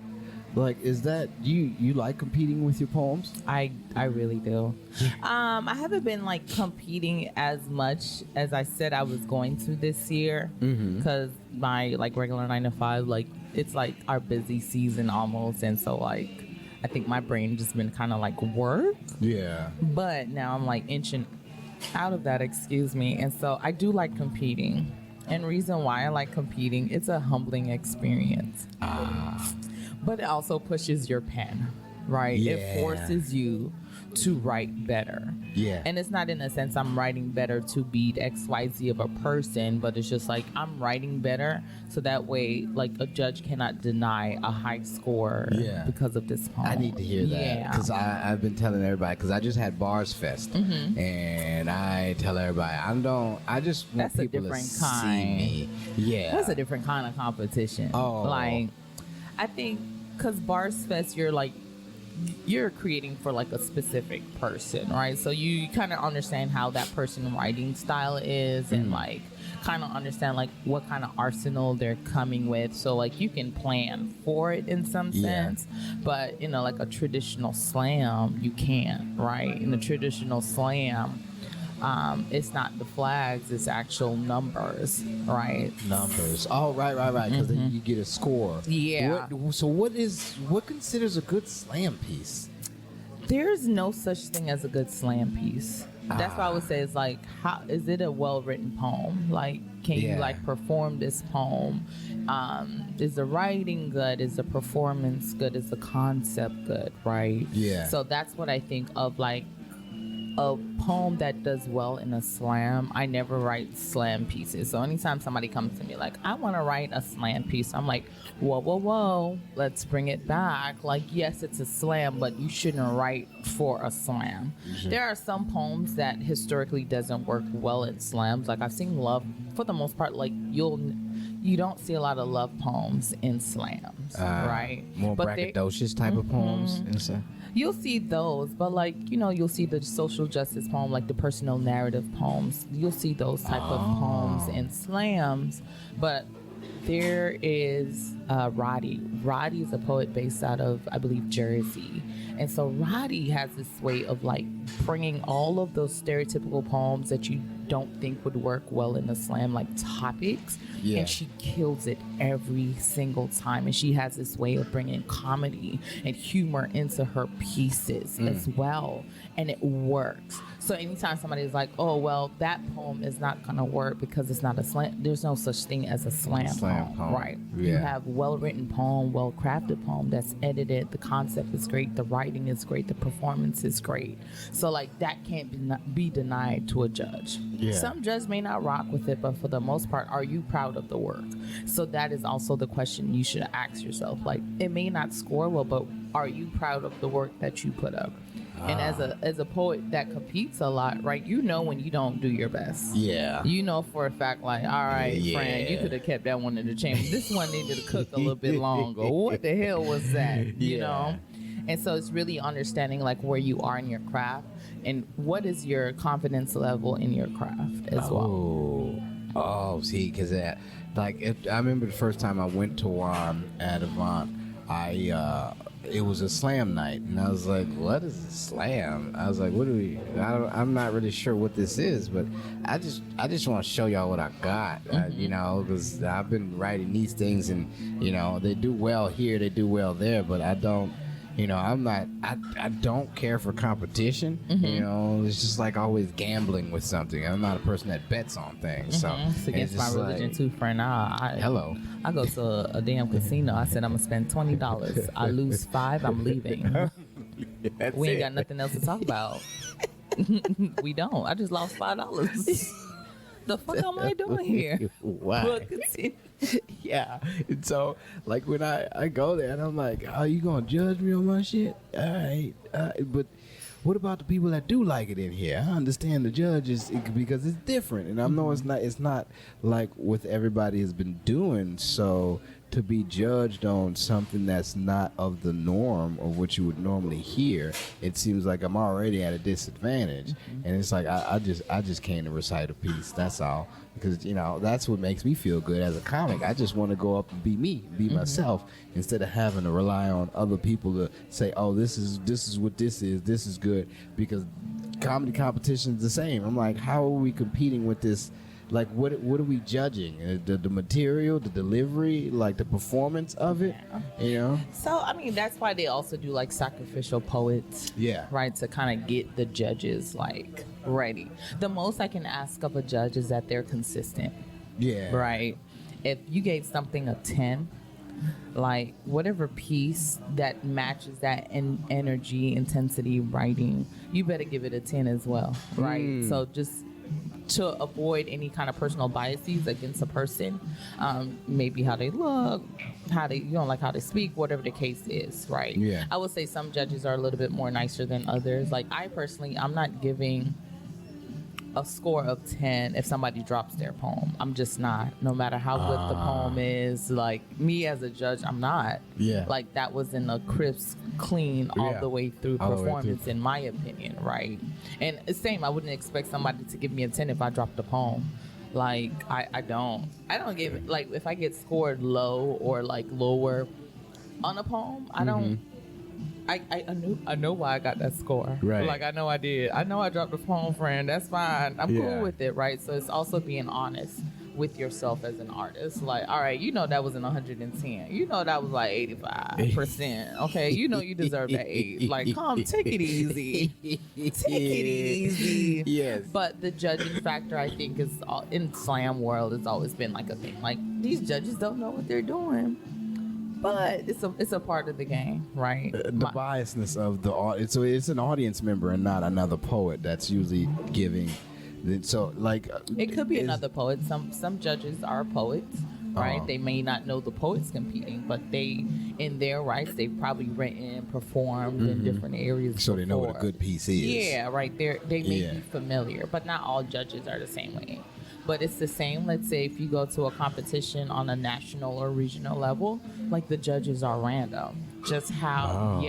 like, is that you like competing with your poems? I really do. I haven't been like competing as much as I said I was going to this year because my like regular 9 to 5, like it's like our busy season almost, and so like I think my brain just been kind of like work. Yeah. But now I'm like inching out of that, excuse me. And so I do like competing. And reason why I like competing, it's a humbling experience. But it also pushes your pen, right? Yeah. It forces you to write better. Yeah. And it's not in a sense I'm writing better to beat XYZ of a person, but it's just like I'm writing better so that way like a judge cannot deny a high score because of this poem. I need to hear that Yeah. because I've been telling everybody, because I just had Bars Fest and I tell everybody I just want That's a people to different see kind. me. Yeah. That's a different kind of competition. Oh. Like, I think because Bars Fest, you're like you're creating for like a specific person, right? So you kind of understand how that person writing style is, and like kind of understand like what kind of arsenal they're coming with, so like you can plan for it in some sense. But like a traditional slam, you can't, right? In a traditional slam, it's not the flags, it's actual numbers, right? Numbers. Oh, right. Because then you get a score. Yeah. What considers a good slam piece? There's no such thing as a good slam piece. That's why I would say it's like, how is it a well-written poem? Like, can you like perform this poem? Is the writing good? Is the performance good? Is the concept good? Right? Yeah. So that's what I think of, like a poem that does well in a slam. I never write slam pieces. So anytime somebody comes to me like, I want to write a slam piece, I'm like, whoa, let's bring it back. Like, yes, it's a slam, but you shouldn't write for a slam. There are some poems that historically doesn't work well in slams. Like, I've seen love, for the most part, like you don't see a lot of love poems in slams, right? More but braggadocious type of poems. You'll see those, but like, you'll see the social justice poem, like the personal narrative poems. You'll see those type of poems in slams. But there is Roddy. Roddy is a poet based out of, I believe, Jersey. And so Roddy has this way of like bringing all of those stereotypical poems that you don't think would work well in a slam, like topics, and she kills it every single time. And she has this way of bringing comedy and humor into her pieces as well, and it works. So anytime somebody is like, oh, well, that poem is not gonna work because it's not a slam, there's no such thing as a slam poem, right? You have well-written poem, well-crafted poem that's edited, the concept is great, the writing is great, the performance is great. So like that can't be denied to a judge. Some judge may not rock with it, but for the most part, are you proud of the work? So that is also the question you should ask yourself. Like, it may not score well, but are you proud of the work that you put up? And as a poet that competes a lot, right? When you don't do your best. Yeah. For a fact, like, all right, friend, you could have kept that one in the chamber. This one needed to cook a little bit longer. What the hell was that? You know? And so it's really understanding like where you are in your craft and what is your confidence level in your craft as well. See, because I remember the first time I went to at Avant, it was a slam night, and I was like, what is a slam? I was like, I'm not really sure what this is, but I just want to show y'all what I got, because I've been writing these things, and they do well here, they do well there, but I don't, I don't care for competition. It's just like always gambling with something. I'm not a person that bets on things. So it's against my religion too, friend. Hello. I go to a damn casino. I said I'm gonna spend $20. I lose $5, I'm leaving. We ain't got nothing else to talk about. We don't. I just lost $5. The fuck am I doing here? Why? Yeah. And so, like, when I go there and I'm like, oh, you gonna judge me on my shit? All right. But what about the people that do like it in here? I understand the judges because it's different, and I know it's not like what everybody has been doing. So to be judged on something that's not of the norm or what you would normally hear, it seems like I'm already at a disadvantage. And it's like I just came to recite a piece. That's all. Because that's what makes me feel good as a comic. I just want to go up and be me, be myself, instead of having to rely on other people to say, oh, this is what this is good. Because comedy competition is the same. I'm like, how are we competing with this? Like, what are we judging? The material, the delivery, like the performance of it, So, I mean, that's why they also do like sacrificial poets. Yeah. Right, to kind of get the judges like ready. The most I can ask of a judge is that they're consistent. Yeah. Right. If you gave something a 10, like whatever piece that matches that energy, intensity, writing, you better give it a 10 as well. Right. So just to avoid any kind of personal biases against a person, maybe how they look, how they how they speak, whatever the case is, right? Yeah. I would say some judges are a little bit more nicer than others. Like I personally, I'm not giving a score of 10 if somebody drops their poem. I'm just not. No matter how good the poem is, like me as a judge, I'm not. Yeah. Like that was in a crisp, clean, all Yeah. the way through All the way performance, through. in my opinion, right? And the same, I wouldn't expect somebody to give me a 10 if I dropped a poem. Like I don't give, like if I get scored low or like lower on a poem, I don't. I know why I got that score. Right. Like I know I did. I know I dropped a poem, friend. That's fine. I'm Yeah. cool with it, right? So it's also being honest with yourself as an artist. Like, all right, you know that was an 110. You know that was like 85%. Okay, you know you deserve that 8. Like, come, take it easy. Take it easy. Yes. But the judging factor, I think, is in slam world, has always been like a thing. Like these judges don't know what they're doing. But it's a part of the game, right? The biasness of the audience. So it's an audience member and not another poet that's usually giving. So like It could be another poet. Some judges are poets, right? Uh-huh. They may not know the poets competing, but they, in their rights, they've probably written, performed in different areas. So they know what a before. good piece is. Yeah, right. They may Yeah. be familiar, but not all judges are the same way. But it's the same. Let's say if you go to a competition on a national or regional level, like the judges are random. Just how,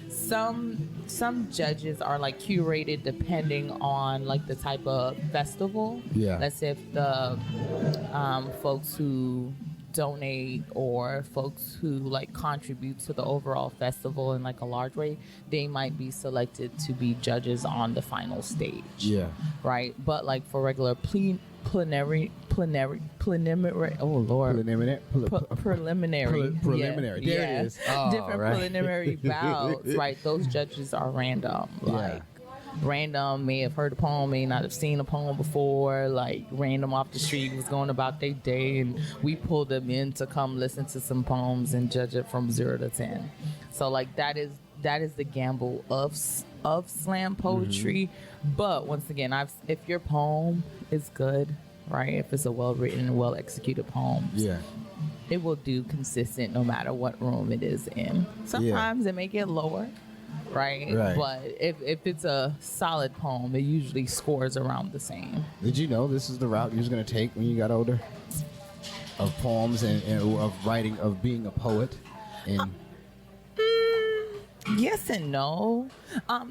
some judges are like curated depending on like the type of festival. Yeah. Let's say if the folks who donate or folks who like contribute to the overall festival in like a large way, they might be selected to be judges on the final stage. Yeah. Right. But like for regular preliminary oh lord preliminary preliminary. Yeah, There yeah. it is. Oh, Different right. preliminary bouts, right? Those judges are random. Like random, may have heard a poem, may not have seen a poem before, like random off the street, was going about their day, and we pulled them in to come listen to some poems and judge it from 0 to 10. So like that is the gamble of slam poetry. But once again, if your poem is good, right, if it's a well written, well executed poem, it will do consistent no matter what room it is in. Sometimes it may get lower, right? But if it's a solid poem, it usually scores around the same. Did you know this is the route you was going to take when you got older? Of poems and of writing, of being a poet? And Yes and no.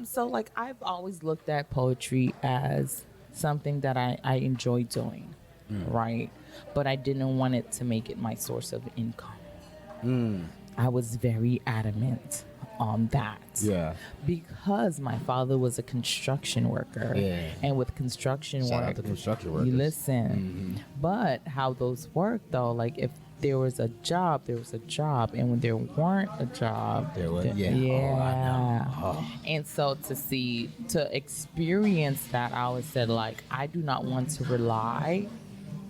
So like I've always looked at poetry as something that I enjoy doing, right? But I didn't want it to make it my source of income. I was very adamant on that. Yeah. Because my father was a construction worker. Yeah. And with construction Shout work, out to construction workers. you listen. But how those work though, like if there was a job, there was a job, and when there weren't a job, There was, yeah. yeah. Oh, I know. Oh. And so to experience that, I always said, like, I do not want to rely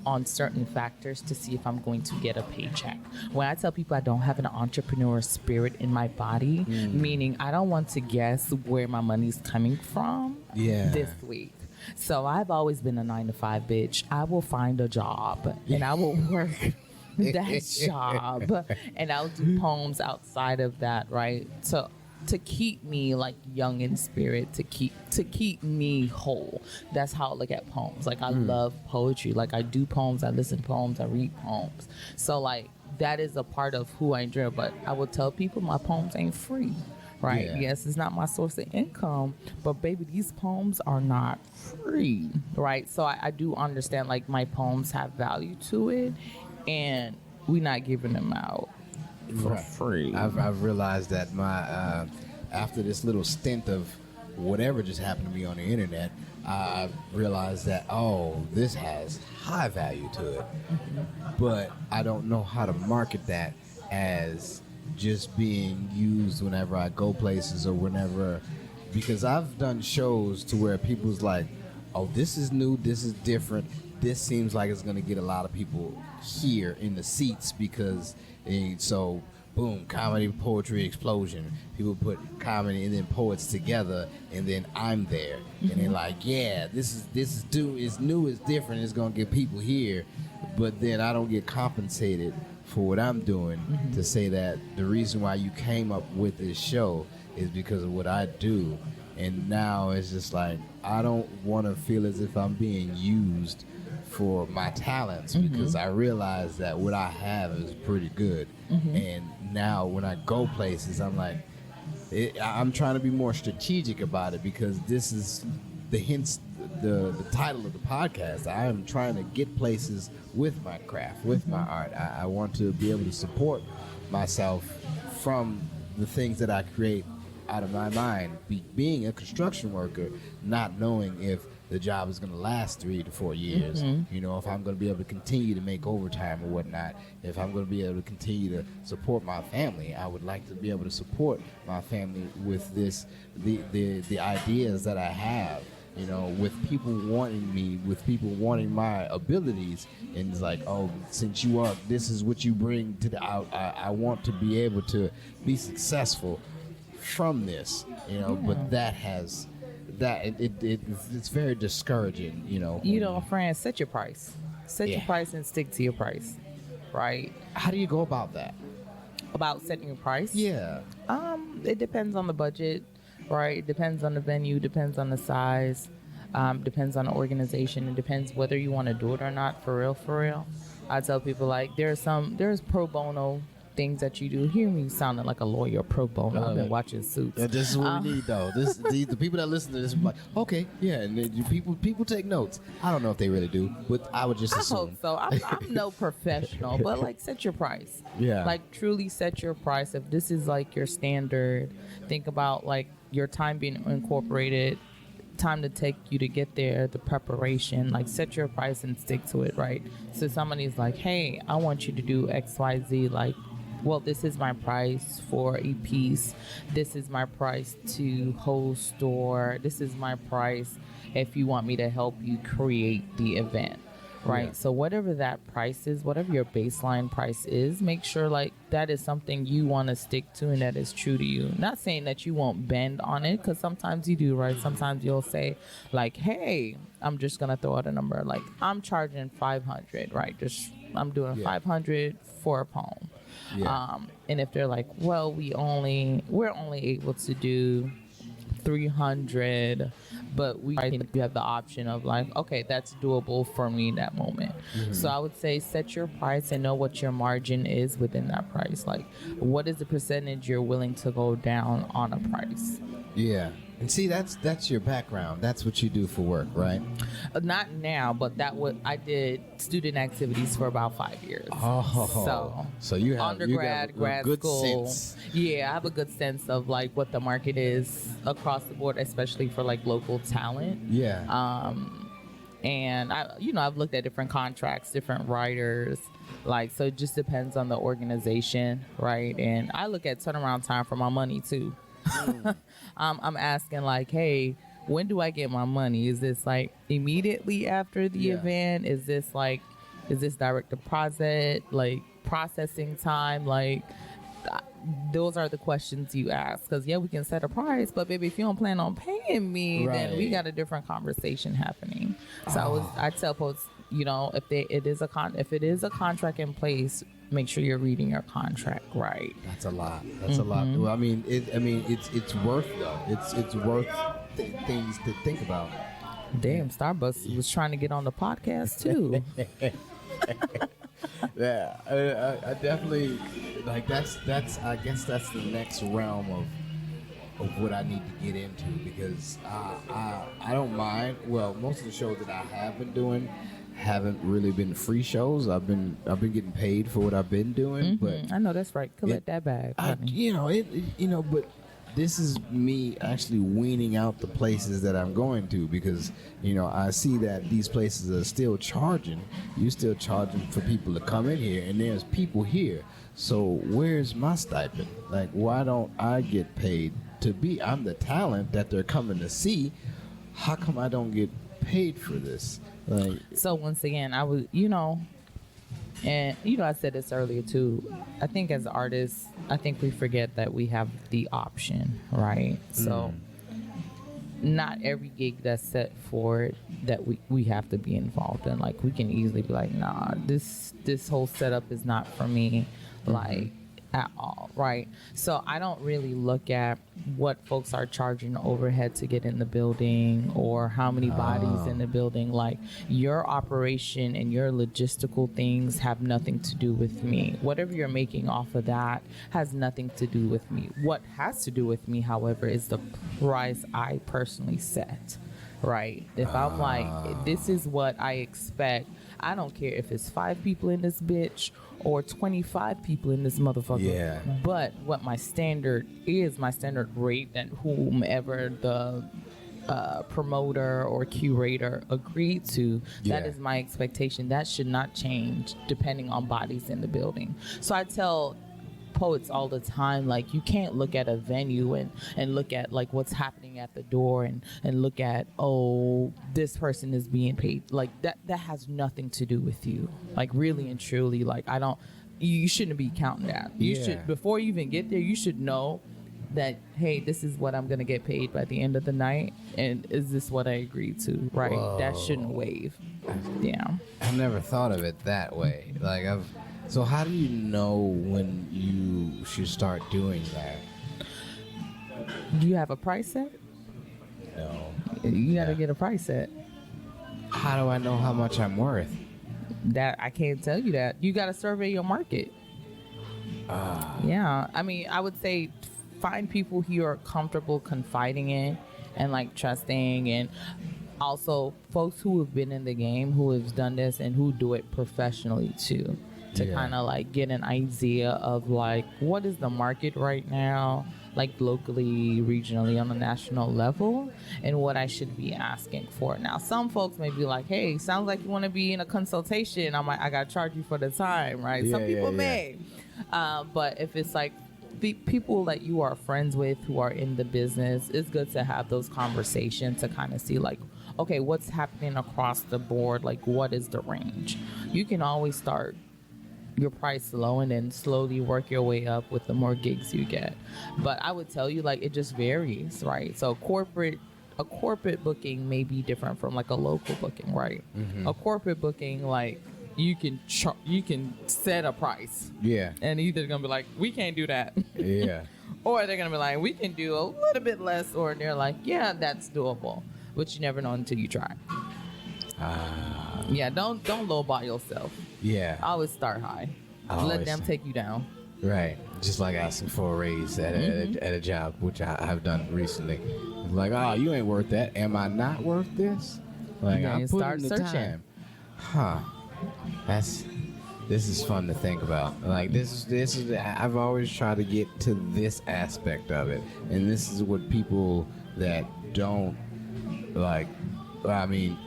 on certain factors to see if I'm going to get a paycheck. When I tell people I don't have an entrepreneur spirit in my body, meaning I don't want to guess where my money's coming from this week. So I've always been a 9-to-5 bitch. I will find a job and I will work that job, and I'll do poems outside of that, right? To keep me like young in spirit, to keep me whole. That's how I look at poems. Like I love poetry. Like I do poems, I listen to poems, I read poems. So like that is a part of who I enjoy. But I will tell people my poems ain't free. Right? Yeah. Yes, it's not my source of income, but baby, these poems are not free. Right? So I do understand like my poems have value to it, and we're not giving them out for free. I've realized that my after this little stint of whatever just happened to me on the internet, I realized that this has high value to it, but I don't know how to market that as just being used whenever I go places or whenever, because I've done shows to where people's like, oh, this is new, this is different, this seems like it's gonna get a lot of people here in the seats because so boom, comedy, poetry, explosion. People put comedy and then poets together, and then I'm there, and they're like, yeah, this is new, it's different, it's gonna get people here, but then I don't get compensated for what I'm doing to say that the reason why you came up with this show is because of what I do. And now it's just like, I don't want to feel as if I'm being used for my talents, because I realize that what I have is pretty good. And now when I go places, I'm like, I'm trying to be more strategic about it, because this is the hints, the title of the podcast. I am trying to get places with my craft, with my art. I want to be able to support myself from the things that I create out of my mind. Being a construction worker, not knowing if the job is going to last 3 to 4 years, you know, if I'm going to be able to continue to make overtime or whatnot, if I'm going to be able to continue to support my family. I would like to be able to support my family with the ideas that I have, you know, with people wanting me, with people wanting my abilities. And it's like, oh, since this is what you bring to the out, I want to be able to be successful from this, you know. But that has it's very discouraging, you know. You know, friends, set your price. Set your price and stick to your price, right? How do you go about that? About setting your price? Yeah. It depends on the budget, right? It depends on the venue, depends on the size, depends on the organization. It depends whether you want to do it or not, for real, for real. I tell people, like, there's pro bono things that you do. Hear me sounding like a lawyer, pro bono. I've been watching Suits. Yeah, this is what we need, though. The people that listen to this are like, okay, yeah, and then people take notes. I don't know if they really do, but I would just assume. I hope so. I'm no professional, but like, set your price. Yeah. Like, truly set your price. If this is like your standard, think about like your time being incorporated, time to take you to get there, the preparation. Like, set your price and stick to it, right? So somebody's like, hey, I want you to do XYZ, like, well, this is my price for a piece. This is my price to host, or this is my price if you want me to help you create the event, right? Yeah. So whatever that price is, whatever your baseline price is, make sure like that is something you want to stick to and that is true to you. Not saying that you won't bend on it, because sometimes you do, right? Sometimes you'll say like, hey, I'm just going to throw out a number. Like, I'm charging 500, right? I'm doing 500 for a poem. Yeah. And if they're like, well, we're only able to do 300, but I think you have the option of like, okay, that's doable for me in that moment. So I would say set your price and know what your margin is within that price. Like, what is the percentage you're willing to go down on a price? Yeah. And see, that's your background. That's what you do for work, right? Not now, but I did student activities for about 5 years. Oh, so you have undergrad, grad good school. sense. Yeah, I have a good sense of like what the market is across the board, especially for like local talent. Yeah. And I've looked at different contracts, different writers. Like, so it just depends on the organization, right? And I look at turnaround time for my money too. I'm asking like, hey, when do I get my money? Is this like immediately after the event? Is this direct deposit, like processing time? Like, those are the questions you ask, because we can set a price, but baby, if you don't plan on paying me, then we got a different conversation happening. So I tell folks, if it is a contract in place, make sure you're reading your contract right. That's a lot. That's a lot. Well, it's worth though. It's worth things to think about. Damn, Starbucks was trying to get on the podcast too. Yeah, I definitely like that's. I guess that's the next realm of what I need to get into, because I don't mind. Well, most of the shows that I have been doing haven't really been free shows. I've been getting paid for what I've been doing. But I know that's right. Collect that bag. But this is me actually weaning out the places that I'm going to, because I see that these places are still charging. You're still charging for people to come in here, and there's people here. So where's my stipend? Like, why don't I get paid to be? I'm the talent that they're coming to see. How come I don't get paid for this? Like, so once again, I was, and I said this earlier too. I think as artists, I think we forget that we have the option, right? So not every gig that's set for it that we have to be involved in. Like, we can easily be like, nah, this whole setup is not for me. Like, at all, right? So I don't really look at what folks are charging overhead to get in the building or how many bodies in the building. Like, your operation and your logistical things have nothing to do with me. Whatever you're making off of that has nothing to do with me. What has to do with me, however, is the price I personally set, right? If I'm like, this is what I expect, I don't care if it's 5 people in this bitch or 25 people in this motherfucker. Yeah. But what my standard is, my standard rate that whomever the promoter or curator agreed to, that is my expectation. That should not change depending on bodies in the building. So I tell poets all the time, like, you can't look at a venue and look at like what's happening at the door and look at, oh, this person is being paid. Like, that has nothing to do with you. Like, really and truly, like, you shouldn't be counting that. You should, before you even get there, you should know that, hey, this is what I'm gonna get paid by the end of the night, and is this what I agreed to, right? Whoa. That shouldn't waive. Yeah. I've never thought of it that way. Like, so how do you know when you should start doing that? Do you have a price set? No. You gotta get a price set. How do I know how much I'm worth? That I can't tell you that. You gotta survey your market. Yeah, I mean, I would say find people who you're comfortable confiding in and like trusting, and also folks who have been in the game, who have done this and who do it professionally too, to kind of like get an idea of like, what is the market right now, like locally, regionally, on a national level, and what I should be asking for. Now, some folks may be like, hey, sounds like you want to be in a consultation. I'm like, I got to charge you for the time, right? Some people may. But if it's like the people that you are friends with who are in the business, it's good to have those conversations to kind of see like, okay, what's happening across the board? Like, what is the range? You can always start your price low and then slowly work your way up with the more gigs you get. But I would tell you, like, it just varies, right? So a corporate booking may be different from like a local booking, right? A corporate booking, like, you can set a price, and either gonna be like, we can't do that, or they're gonna be like, we can do a little bit less, or they're like, yeah, that's doable, but you never know until you try. Don't lowball yourself. Always start high. Let them take you down. Right. Just like asking for a raise at a job, which I have done recently. It's like, oh, you ain't worth that. Am I not worth this? Like, I'm putting the time. This is fun to think about. Like, this is I've always tried to get to this aspect of it, and this is what people that don't like. I mean,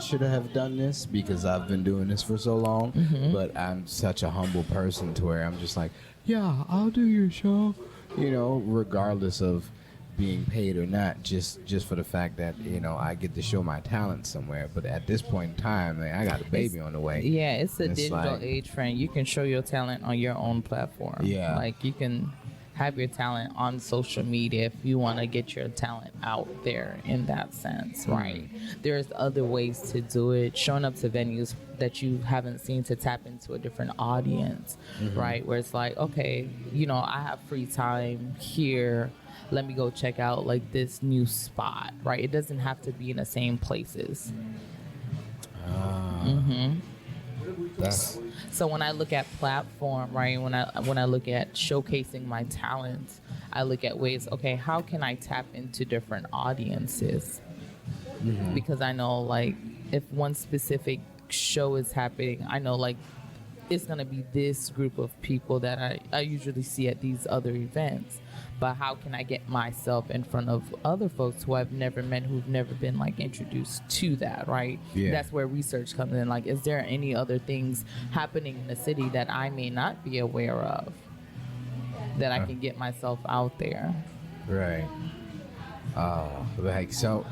should have done this because I've been doing this for so long, but I'm such a humble person to where I'm just like, yeah, I'll do your show, regardless of being paid or not, just for the fact that, I get to show my talent somewhere. But at this point in time, I got a baby on the way. Yeah, it's a digital age, friend. You can show your talent on your own platform. Yeah. Like, you can have your talent on social media if you want to get your talent out there in that sense, right? There's other ways to do it, showing up to venues that you haven't seen to tap into a different audience, right? Where it's like, okay, I have free time here, let me go check out like this new spot, right? It doesn't have to be in the same places. So when I look at platform, right, when I look at showcasing my talents, I look at ways, okay, how can I tap into different audiences? Because I know, like, if one specific show is happening, I know, like, it's going to be this group of people that I usually see at these other events. But how can I get myself in front of other folks who I've never met, who've never been like introduced to that, right? That's where research comes in. Like, is there any other things happening in the city that I may not be aware of that I can get myself out there? Right. Like, so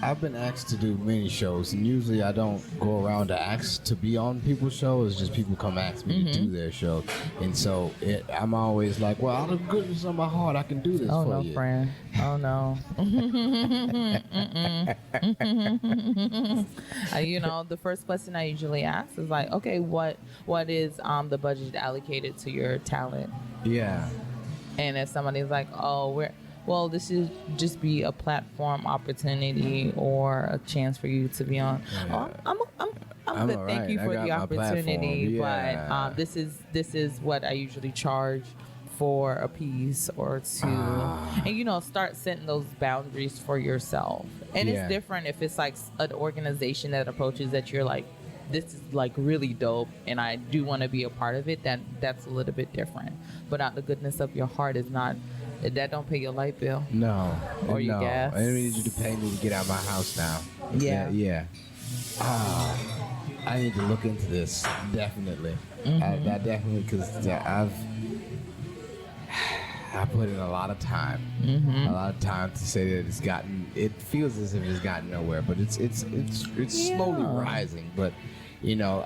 I've been asked to do many shows, and usually I don't go around to ask to be on people's shows. It's just people come ask me to do their show, and so I'm always like, well, out of the goodness of my heart, I can do this Oh for no, you. friend. Oh no. You know, the first question I usually ask is like, okay, what is the budget allocated to your talent? Yeah, And if somebody's like, oh, well, this should just be a platform opportunity or a chance for you to be on. Yeah. Oh, I'm good. all Thank right. you I for got the my opportunity, platform. Yeah. but this is what I usually charge for a piece or two, and you know, start setting those boundaries for yourself. And Yeah. it's different if it's like an organization that approaches that you're like, this is like really dope and I do want to be a part of it. That's a little bit different. But out the goodness of your heart is not. That don't pay your light bill. No. Or your no. gas. I need you to pay me to get out of my house now. Yeah. Yeah. I need to look into this, definitely. I definitely, because I put in a lot of time. A lot of time to say that it feels as if it's gotten nowhere, but it's slowly rising. But, you know,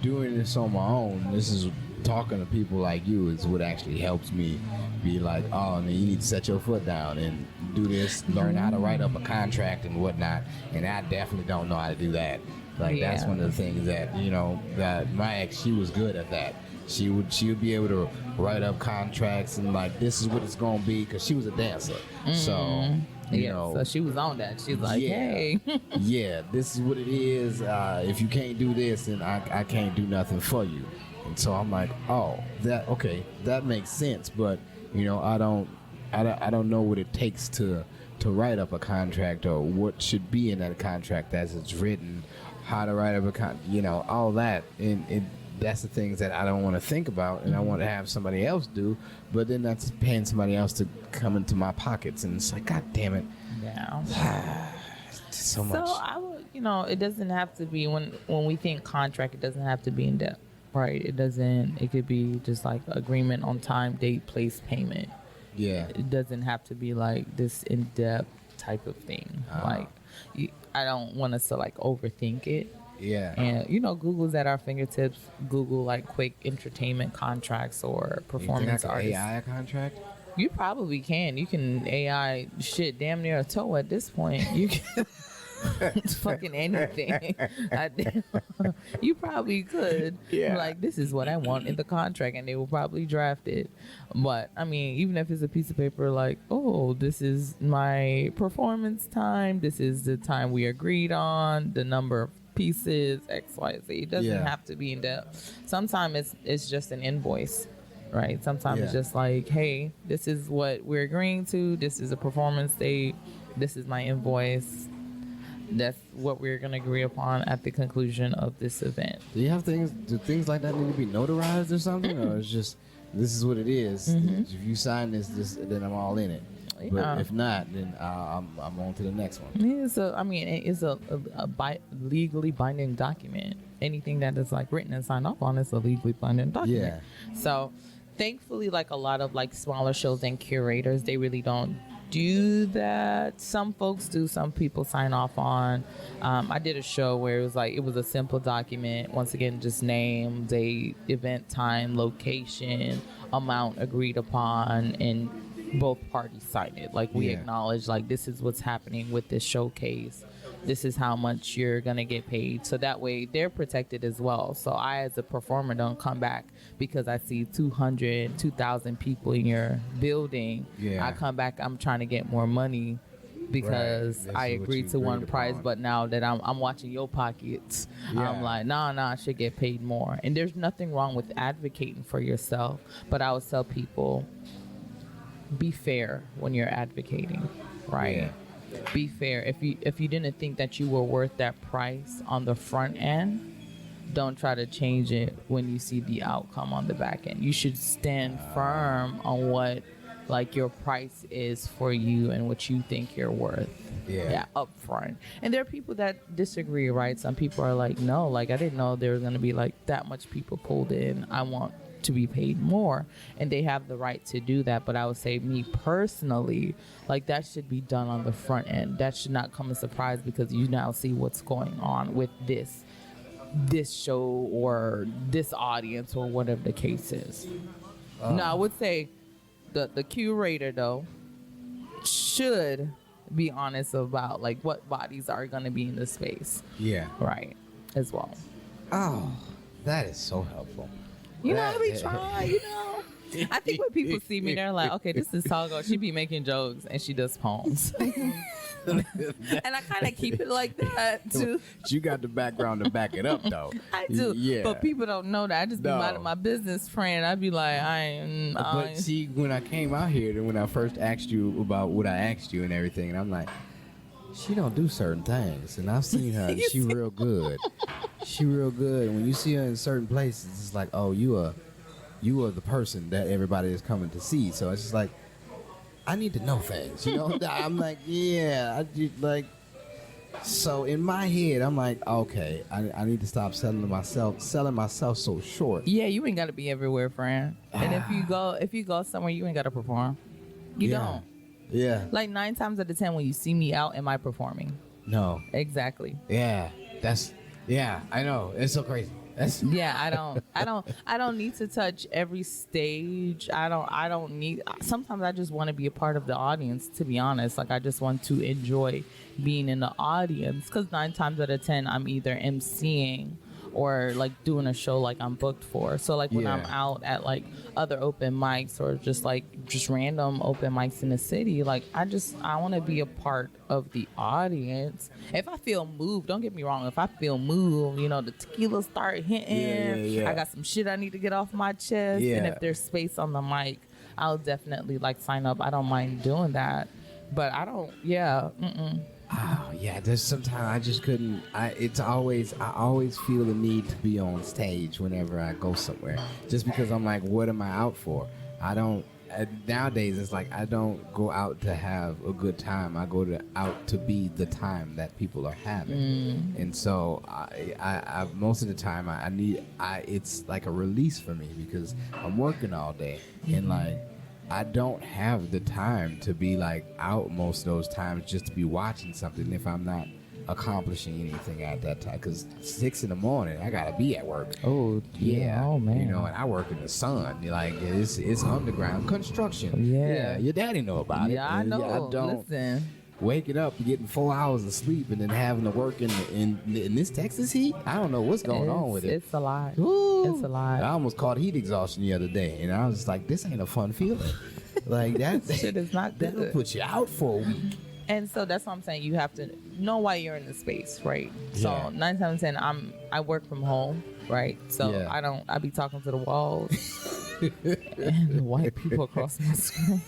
doing this on my own, this is talking to people like you is what actually helps me be like, oh, man, you need to set your foot down and do this, learn how to write up a contract and whatnot. And I definitely don't know how to do that. Like, that's one of the things that, you know, that my ex, she was good at that. She would be able to write up contracts and like, this is what it's going to be, because she was a dancer. So, you know. So she was on that. She was like, hey. Yeah, this is what it is. If you can't do this, then I can't do nothing for you. And so I'm like, oh, that makes sense. But, you know, I don't know what it takes to write up a contract, or what should be in that contract as it's written, how to write up a contract, you know, all that. And that's the things that I don't want to think about, and I want to have somebody else do. But then that's paying somebody else to come into my pockets, and it's like, God damn it. Yeah. So much. So I would, you know, it doesn't have to be when we think contract, it doesn't have to be in depth, right? It could be just like agreement on time, date, place, payment. Yeah. It doesn't have to be like this in depth type of thing. Like, I don't want us to like overthink it. Yeah. And you know, Google's at our fingertips. Google like quick entertainment contracts or performance you think I artists. can AI a contract? You probably can. You can AI shit damn near a toe at this point. You can fucking anything. You probably could. Yeah. Like, this is what I want in the contract, and they will probably draft it. But I mean, even if it's a piece of paper like, oh, this is my performance time, this is the time we agreed on, the number of pieces, XYZ. It doesn't have to be in depth. Sometimes it's just an invoice. Right. Sometimes it's just like, hey, this is what we're agreeing to. This is a performance date. This is my invoice. That's what we're going to agree upon at the conclusion of this event. Do things like that need to be notarized or something? Or it's just, this is what it is. If you sign this, then I'm all in it. But if not, then I'm on to the next one. Yeah, so I mean, it's a legally binding document. Anything that is like written and signed off on is a legally binding document. Yeah. So thankfully, like a lot of like smaller shows and curators, they really don't do that. Some folks do. Some people sign off on. I did a show where it was a simple document. Once again, just name, date, event, time, location, amount agreed upon, and both parties sign it. Like, we acknowledge, like, this is what's happening with this showcase. This is how much you're gonna get paid. So that way they're protected as well. So I, as a performer, don't come back because I see 200, 2,000 people in your building. I come back, I'm trying to get more money because I agreed to one price, but now that I'm watching your pockets, I'm like, nah, I should get paid more. And there's nothing wrong with advocating for yourself, but I always tell people, be fair when you're advocating, right? Be fair. If you didn't think that you were worth that price on the front end, don't try to change it when you see the outcome on the back end. You should stand firm on what like your price is for you and what you think you're worth. Yeah, up front. And there are people that disagree, right? Some people are like, no, like I didn't know there was going to be like that much people pulled in. I want to be paid more, and they have the right to do that. But I would say, me personally, like that should be done on the front end. That should not come as a surprise, because you now see what's going on with this show or this audience or whatever the case is. No, I would say the curator though should be honest about like what bodies are going to be in the space. Yeah. Right. As well. Oh, that is so helpful. You know, I be trying, you know. I think when people see me, they're like, okay, this is Togo. She be making jokes and she does poems. And I kind of keep it like that, too. You got the background to back it up, though. I do. Yeah. But people don't know that. I just be minding my business, friend. I'd be like, But see, when I came out here, and when I first asked you about what I asked you and everything, and I'm like, she don't do certain things. And I've seen her, and she real good. She real good. And when you see her in certain places, it's like, oh, you are the person that everybody is coming to see. So it's just like, I need to know things, you know? I'm like, yeah, I do, like, so in my head, I'm like, okay, I need to stop selling myself so short. Yeah, you ain't got to be everywhere, friend. And if you go somewhere, you ain't got to perform. You don't. Yeah. Like 9 times out of 10, when you see me out, am I performing? No. Exactly. Yeah. I know. It's so crazy. Yeah, I don't need to touch every stage. I don't need, sometimes I just want to be a part of the audience, to be honest. Like I just want to enjoy being in the audience, because 9 times out of 10 I'm either emceeing or like doing a show like I'm booked for. So like when I'm out at like other open mics or just random open mics in the city, like I want to be a part of the audience. If I feel moved, don't get me wrong, if I feel moved, you know, the tequila start hitting, I got some shit I need to get off my chest, and if there's space on the mic, I'll definitely like sign up. I don't mind doing that, but I don't, Oh yeah, there's sometimes I just couldn't. I always feel the need to be on stage whenever I go somewhere, just because I'm like, what am I out for? I don't. Nowadays, it's like I don't go out to have a good time. I go out to be the time that people are having, and so I most of the time it's like a release for me, because I'm working all day, and like I don't have the time to be like out most of those times just to be watching something if I'm not accomplishing anything at that time. Because 6 a.m, I gotta be at work. Oh yeah, oh man. You know, and I work in the sun. Like it's underground construction. Yeah, your daddy know about it. Yeah, I know. I don't. Listen. Waking up, getting 4 hours of sleep, and then having to work in this Texas heat. I don't know what's going on with it. It's a lot. Ooh. It's a lot. I almost caught heat exhaustion the other day, and I was just like, this ain't a fun feeling. Like that shit is not good. That'll put you out for a week. And so that's what I'm saying. You have to know why you're in the space, right? So 9 times out of 10, I work from home, right? So I be talking to the walls and the white people across my screen.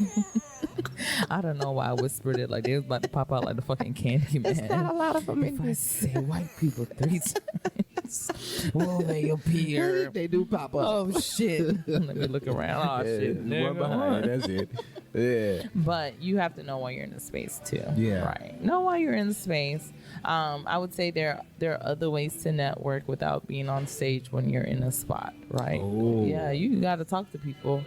I don't know why I whispered it like they was about to pop out like the fucking candy man. It's not a lot of them. If I say white people 3 times, will they appear? They do pop up. Oh shit! Let me look around. Oh shit! One behind. That's it. Yeah. But you have to know why you're in the space too. Yeah. Right. Know why you're in the space. I would say there are other ways to network without being on stage when you're in a spot. Right. Oh. Yeah. You got to talk to people.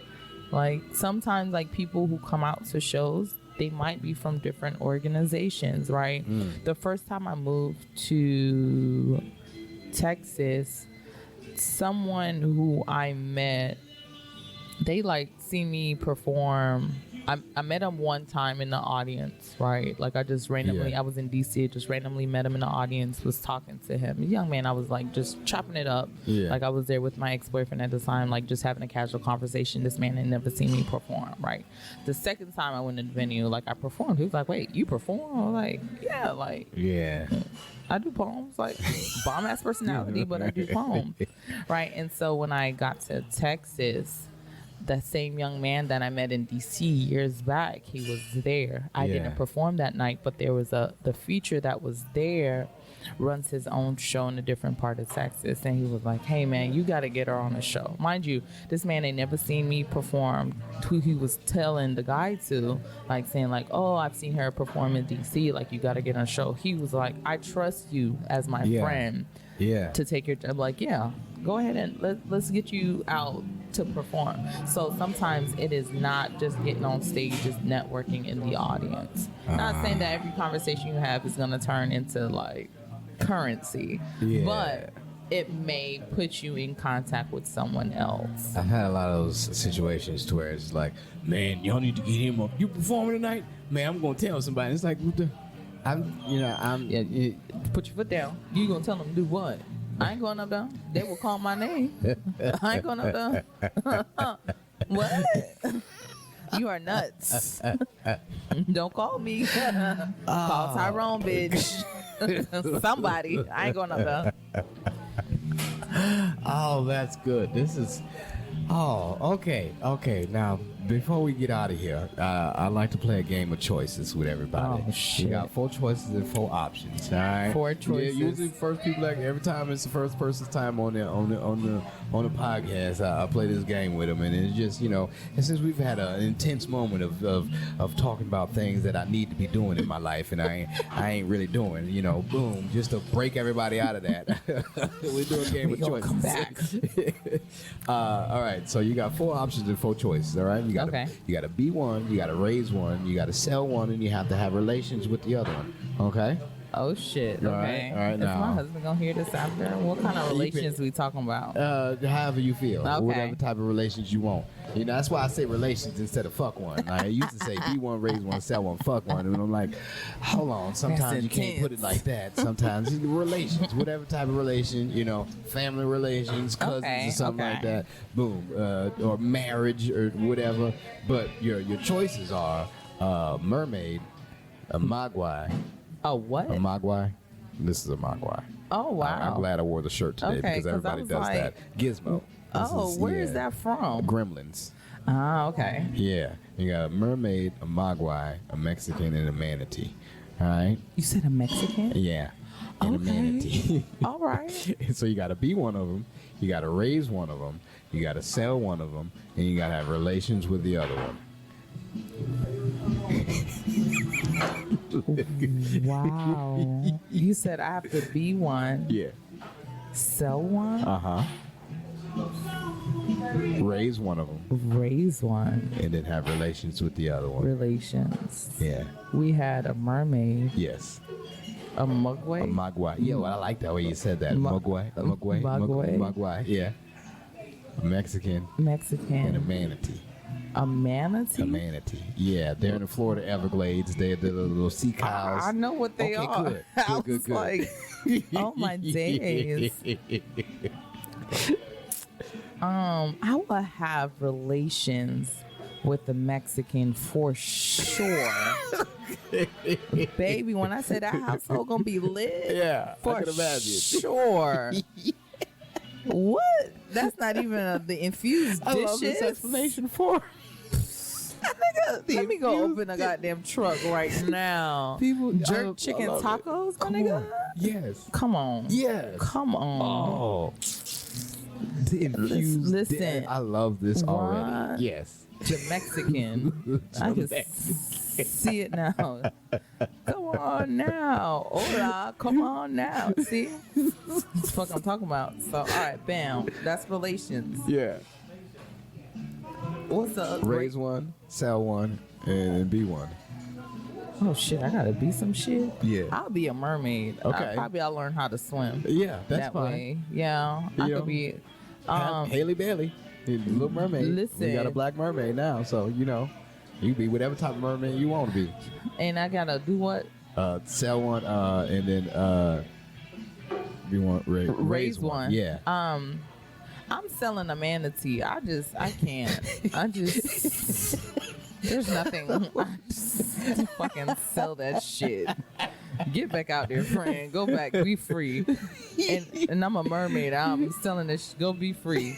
Like sometimes, like people who come out to shows, they might be from different organizations. Right. The first time I moved to Texas, someone who I met, they like see me perform. I met him one time in the audience, right? Like I just randomly, I was in DC, just randomly met him in the audience, was talking to him. A young man, I was like just chopping it up. Yeah. Like I was there with my ex-boyfriend at the time, like just having a casual conversation. This man had never seen me perform, right? The second time I went to the venue, like I performed. He was like, wait, you perform? I was like, yeah, like. Yeah. I do poems, like bomb ass personality, but I do poems, right? And so when I got to Texas, that same young man that I met in DC years back, he was there. I Yeah. didn't perform that night, but there was the feature that was there runs his own show in a different part of Texas, and he was like, hey man, you got to get her on the show. Mind you, this man ain't never seen me perform. Who he was telling the guy to, like saying like, oh, I've seen her perform in DC, like you got to get on a show. He was like, I trust you as my Yeah. friend Yeah. to take your job. Like, yeah, go ahead and let's get you out to perform. So sometimes it is not just getting on stage, it's networking in the audience. Not saying that every conversation you have is going to turn into like currency, Yeah. but it may put you in contact with someone else. I've had a lot of those situations to where it's like, man, y'all need to get him up. You performing tonight? Man, I'm gonna tell somebody. It's like, what the? Yeah, put your foot down. You gonna tell them to do what? I ain't going up there. They will call my name. I ain't going up there. What? You are nuts. Don't call me. Call Tyrone, bitch. Somebody. I ain't going up there. Oh, that's good. This is. Oh, okay. Okay. Now, before we get out of here, I'd like to play a game of choices with everybody. Oh, shit. You got 4 choices and 4 options. All right. 4 choices. Yeah, usually first people, like every time it's the first person's time on the podcast, I play this game with them, and it's just, and since we've had an intense moment of talking about things that I need to be doing in my life, and I ain't really doing, boom, just to break everybody out of that. We're doing a game of choices. Come back. All right, so you got 4 options and 4 choices. All right, you got to be one, you got to raise one, you got to sell one, and you have to have relations with the other one. Okay. Oh shit. All Okay. right, Is now. my husband gonna hear this after? What kind of relations we talking about? However you feel, Okay. whatever type of relations you want. That's why I say relations instead of fuck one. I used to say be one, raise one, sell one, fuck one, and I'm like, hold on. Sometimes you can't put it like that. Sometimes relations, whatever type of relation, family relations, cousins, or something like that. Boom, or marriage or whatever. But your choices are mermaid, a mogwai. Oh, what? A mogwai. This is a mogwai. Oh, wow. I'm glad I wore the shirt today Okay, because 'cause I everybody was does like, that. Gizmo. Oh, where is that from? Gremlins. Ah, okay. Yeah. You got a mermaid, a mogwai, a Mexican, and a manatee. All right? You said a Mexican? Yeah. And a manatee. All right. So you got to be one of them. You got to raise one of them. You got to sell one of them. And you got to have relations with the other one. Wow. You said I have to be one, Yeah. sell one, Uh-huh. Raise one of them. raise one, And then have relations with the other one. relations. Yeah. We had a mermaid, Yes. a mugwai. A mogwai. Yeah, well, I like that way you said that. Mogwai. Mogwai. Mogwai. Mogwai. Yeah. A Mexican and a Mexican, manatee. a manatee. A manatee. Yeah, they're in the Florida Everglades. They're the little sea cows. I know what they Okay, are. good. I Good, was good. like, oh my days. I will have relations with the Mexican for sure. Baby, when I said that household gonna be lit, Yeah, for I can imagine. sure. What? That's not even the infused I dishes. love this explanation for Nigga, let me go open a goddamn truck right now. people. Jerk chicken tacos, my nigga. Yes. Come on. Yes. Come on. Oh. The infused. Listen. I love this What? already. Yes. The Mexican. I can see it now. Come on now. Hola. Come on now. See? That's the fuck I'm talking about. So, all right, bam. That's relations. Yeah. What's up? Raise one, sell one, and be one. Oh, shit. I got to be some shit? Yeah. I'll be a mermaid. Okay. I'll learn how to swim. Yeah, that's that fine. way. Yeah. I You know, could be. Haley Bailey, the Little Mermaid. We Listen. got a black mermaid now, so you can be whatever type of mermaid you want to be. And I got to do what? Sell one, and then be one. Raise one. Yeah. I'm selling a manatee. I can't. There's nothing. I just fucking sell that shit. Get back out there, friend. Go back. Be free. And I'm a mermaid. I'm selling this. Go be free.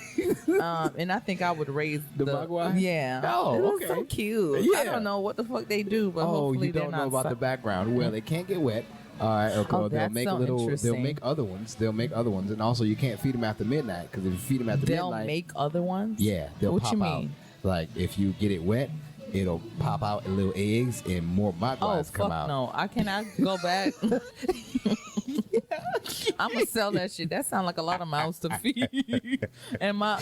And I think I would raise The Mogwai? Yeah. Oh, it was okay. so cute. Yeah. I don't know what the fuck they do, but hopefully you they're don't know not about the background. Well, they can't get wet. All right, okay. Oh, They'll that's make so They'll interesting. make other ones. They'll make other ones, and also you can't feed them after midnight because if you feed them after They'll midnight, make other ones. yeah, they'll What pop you out. mean? Like if you get it wet, it'll pop out in little eggs, and more Oh mogwais come fuck out. no! I cannot go back. I'm gonna sell that shit. That sounds like a lot of mouths to feed. And my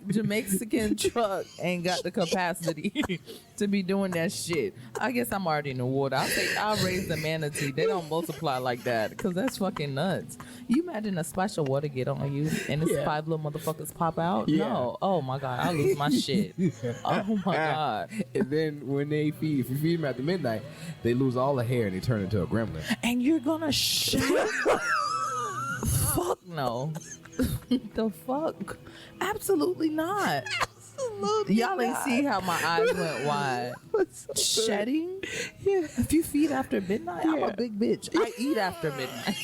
Jamaican truck ain't got the capacity to be doing that shit. I guess I'm already in the water. I'll raise the manatee. They don't multiply like that because that's fucking nuts. You imagine a splash of water get on you and it's 5 little motherfuckers pop out? Yeah. No. Oh my god, I'll lose my shit. Oh my god. And then when they feed, if you feed them after midnight, they lose all the hair and they turn into a gremlin. And you're gonna shit? Fuck no. The fuck? Absolutely not. Absolutely Y'all ain't see how my eyes went wide. Shedding? Yeah. If you feed after midnight, I'm Yeah. a big bitch. I eat after midnight.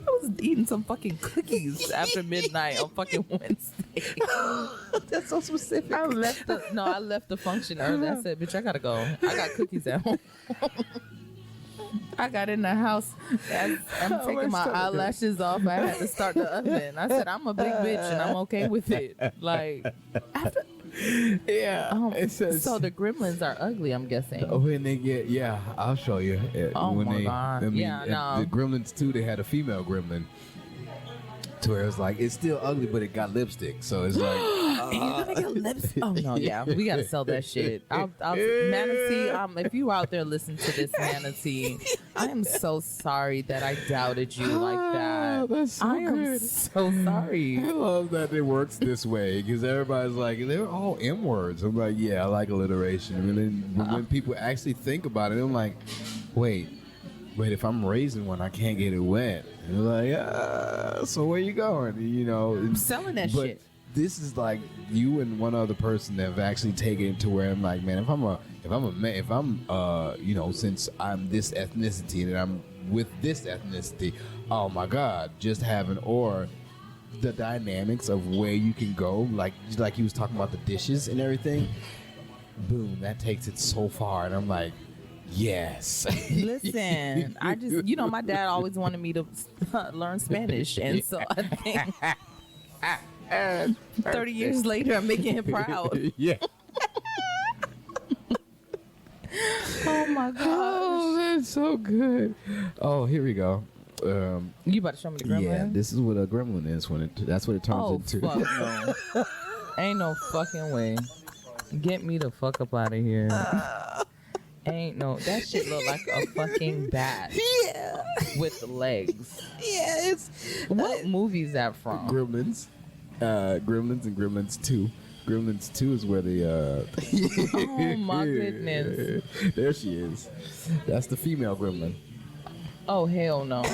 I was eating some fucking cookies after midnight on fucking Wednesday. That's so specific. I left the function early. I said, bitch, I gotta go. I got cookies at home. I got in the house. I'm taking my eyelashes off. I had to start the oven. I said, I'm a big bitch and I'm okay with it. Like, after. Yeah. It says, So the gremlins are ugly, I'm guessing. when they get, I'll show you. Oh when my they, God. I mean, Yeah, no. The Gremlins too. They had a female Gremlin, to where it's like it's still ugly, but it got lipstick. So it's like, And you're gonna get lips. Oh no, yeah, we gotta sell that shit. I'll Manatee. If you out there listening to this, Manatee, I am so sorry that I doubted you like that. That's so I am good. so sorry. I love that it works this way because everybody's like, they're all M words. I'm like, yeah, I like alliteration. And then when people actually think about it, I'm like, wait, if I'm raising one, I can't get it wet. And they're like, so where you going? You know, I'm selling that shit. This is like you and one other person that have actually taken it to where I'm like, man, since I'm this ethnicity and I'm with this ethnicity, oh my God, just having or the dynamics of where you can go, like he was talking about the dishes and everything. Boom, that takes it so far, and I'm like, yes. Listen, I just, my dad always wanted me to learn Spanish, and so I think 30 years later, I'm making him proud. Yeah. Oh my gosh. Oh, that's so good. Oh, here we go. You about to show me the gremlin? Yeah, this is what a gremlin is that's what it turns into. Fuck no. Ain't no fucking way. Get me the fuck up out of here. Ain't no, that shit look like a fucking bat. Yeah. With legs. Yeah, it's What movie is that from? Gremlins. Gremlins and Gremlins 2. Gremlins 2 is where the Oh my goodness. There she is. That's the female gremlin. Oh hell no.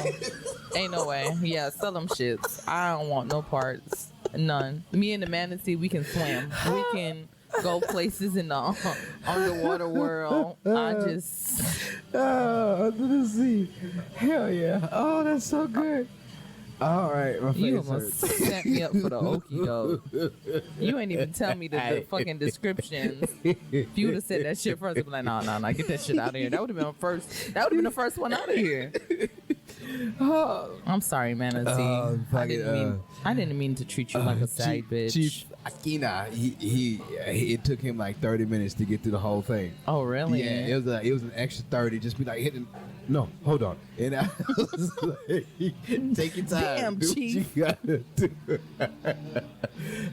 Ain't no way. Yeah, sell them shits. I don't want no parts. None. Me and the manatee, we can swim. We can go places in the underwater world. Let's see. Hell yeah. Oh, that's so good. All right, my You face almost hurts. set me up for the okie doke. You ain't even tell me the fucking descriptions. If you would have said that shit first, I'd be like, nah, get that shit out of here. That would have been my first. That would have been the first one out of here. I'm sorry, Manatee. I didn't mean to treat you like a side bitch. Chief Akina, it took him like 30 minutes to get through the whole thing. Oh really? Yeah, it was an extra 30. Just be like hitting. No, hold on. And I was like, take your time. Damn, do Chief. what you gotta do.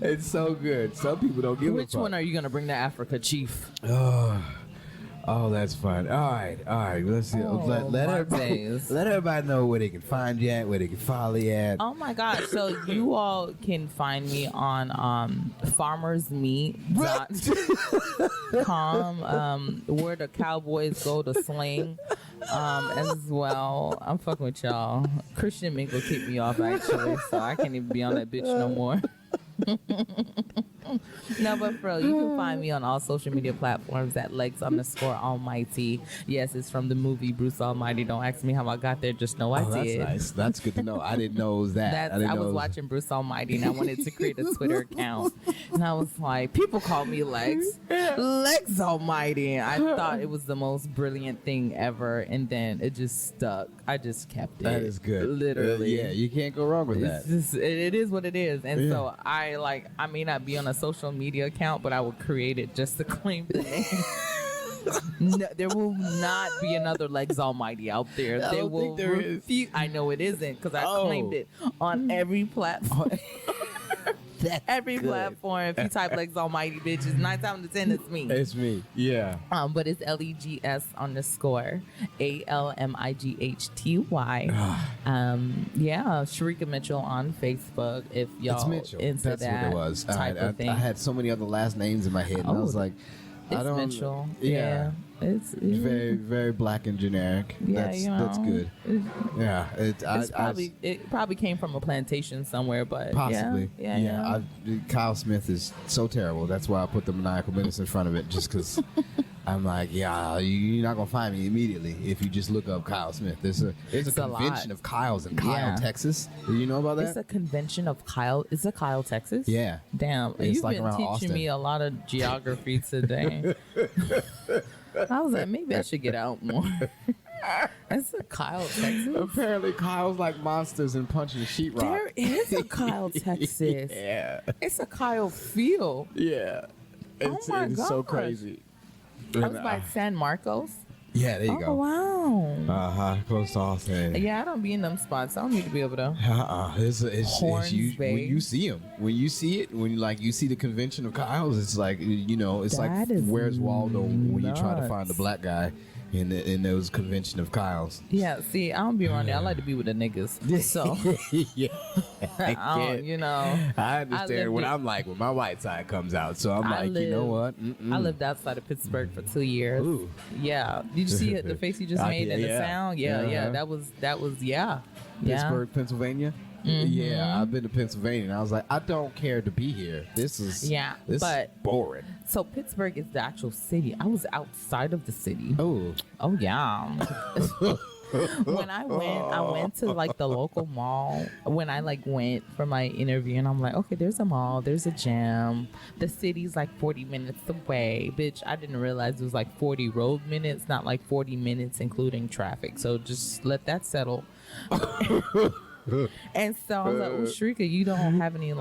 It's so good. Some people don't give a Which fuck. one are you gonna bring to Africa, Chief? Oh, that's fun. All right. Let's see. Let everybody know where they can find you at, where they can follow you at. Oh my God. So you all can find me on farmersmeat.com, where the cowboys go to sling as well. I'm fucking with y'all. Christian Mink will kick me off actually, so I can't even be on that bitch no more. No, but bro, you can find me on all social media platforms at legs_almighty. Yes, it's from the movie Bruce Almighty. Don't ask me how I got there. Just know I Oh, that's did. nice. That's good to know. I didn't know it was that. I was watching Bruce Almighty and I wanted to create a Twitter account. And I was like, people call me Legs. Legs Almighty. And I thought it was the most brilliant thing ever. And then it just stuck. I just kept it. That is good. Literally. Yeah, you can't go wrong with that. It's just, it is what it is. And so I may not be on a social media account, but I would create it just to claim the name. No, there will not be another Legs Almighty out there. I They don't will think there is. refuse. I know it isn't because I claimed it on every platform. Every platform. If you type Legs Almighty, bitches, 9 times out of 10 it's me. It's me. Yeah. But it's LEGS_ALMIGHTY. Yeah, Sherrika Mitchell on Facebook. If y'all It's Mitchell. into That's that what it was. type of thing. I had so many other last names in my head, and I was like, It's I don't. Mitchell. Yeah. It's Very, very black and generic. Yeah, That's good. Yeah. It probably came from a plantation somewhere, but Possibly. yeah. Kyle Smith is so terrible. That's why I put the Maniacal Menace in front of it, just because I'm like, yeah, you're not gonna find me immediately if you just look up Kyle Smith. There's a convention of Kyles in Kyle, Texas. Do you know about that? It's a convention of Kyle. Is it Kyle, Texas? Yeah. Damn, It's you've like been around teaching Austin. me a lot of geography today. I was like, maybe I should get out more. It's a Kyle, Texas. Apparently, Kyle's like monsters and punching sheetrock. There is a Kyle, Texas. Yeah. It's a Kyle field. Yeah. It's so gosh. crazy. I was by San Marcos. Yeah, there you Oh, go. wow. Close to Austin. Yeah, I don't be in them spots. I don't need to be able to. It's Horns you, Bay. when you see them, when you see it, when you see the convention of Kyle's, it's like it's like That is Where's Waldo when you try to nuts. find the black guy in those convention of Kyle's. Yeah, see, I don't be around there. I like to be with the niggas. So, Yeah, I don't, I understand lived what it. I'm like when my white side comes out. So I'm like, you know what? I lived outside of Pittsburgh for 2 years. Ooh. Yeah. Did you see the face you just made and the sound? Yeah. That was yeah. Pittsburgh, Pennsylvania. Yeah, I've been to Pennsylvania, and I was like, I don't care to be here. This is this is boring. So Pittsburgh is the actual city. I was outside of the city. Oh, Yeah. When I went to like the local mall. When I went for my interview, and I'm like, okay, there's a mall, there's a gym. The city's like 40 minutes away. Bitch, I didn't realize it was like 40 road minutes, not like 40 minutes including traffic. So just let that settle. And so I was like, oh, Sherrika, you don't have any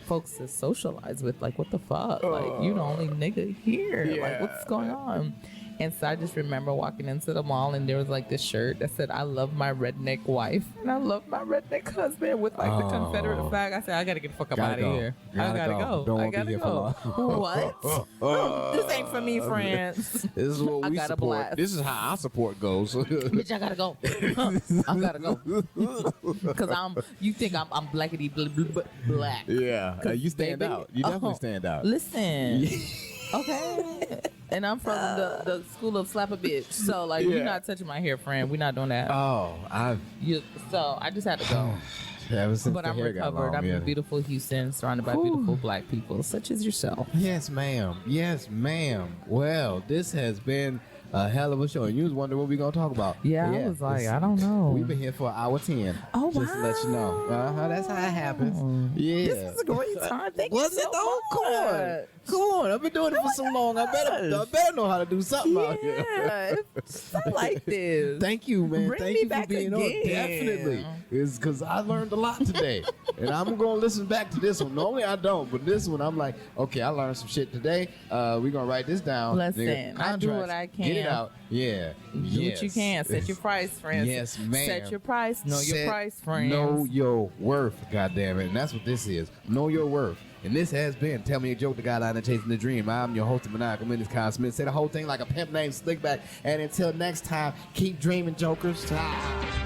folks to socialize with. Like, what the fuck? Like, you the only nigga here. Like, what's going on? And so I just remember walking into the mall and there was this shirt that said, I love my redneck wife and I love my redneck husband with the Confederate flag. I said, I gotta get the fuck up out of here. I gotta go. Don't I want to gotta be here for go. long. What? This ain't for me, friends. This is what I we got a support. blast. This is how our support goes. Bitch, I gotta go. I gotta go. Cause you think I'm blackity black. Yeah, you stand baby- out. You definitely stand out. Listen. Okay. And I'm from the school of slap a bitch. So you're not touching my hair, friend. We're not doing that. So I just had to go. Ever since But the I'm hair got recovered. long, I'm in beautiful Houston, surrounded by beautiful black people, such as yourself. Yes, ma'am. Yes, ma'am. Well, this has been a hell of a show. And you was wondering what we gonna talk about. Yeah, I was like, I don't know. We've been here for 1:10. Oh, Just to let you know. That's how it happens. Yeah. This was a great time. Thank you Was it so though? much. Come on. I've been doing it for so long. I better know how to do something out here. Yeah, it's not like this. Thank you, man. Bring Thank me you for back being again. on. Definitely. It's because I learned a lot today. And I'm going to listen back to this one. Normally I don't, but this one I'm like, okay, I learned some shit today. We're going to write this down. Listen, Nigga, I do what contracts, I can. Get it out. Yeah. Do what you can. Set your price, friends. Yes, ma'am. Set your price. Know your Set- price, friends. Know your worth, goddammit. And that's what this is. Know your worth. And this has been Tell Me a Joke, the guy and chasing the dream. I'm your host of Maniacal, Menace, Kyle Smith. Say the whole thing like a pimp named Slickback. And until next time, keep dreaming, jokers. Ah.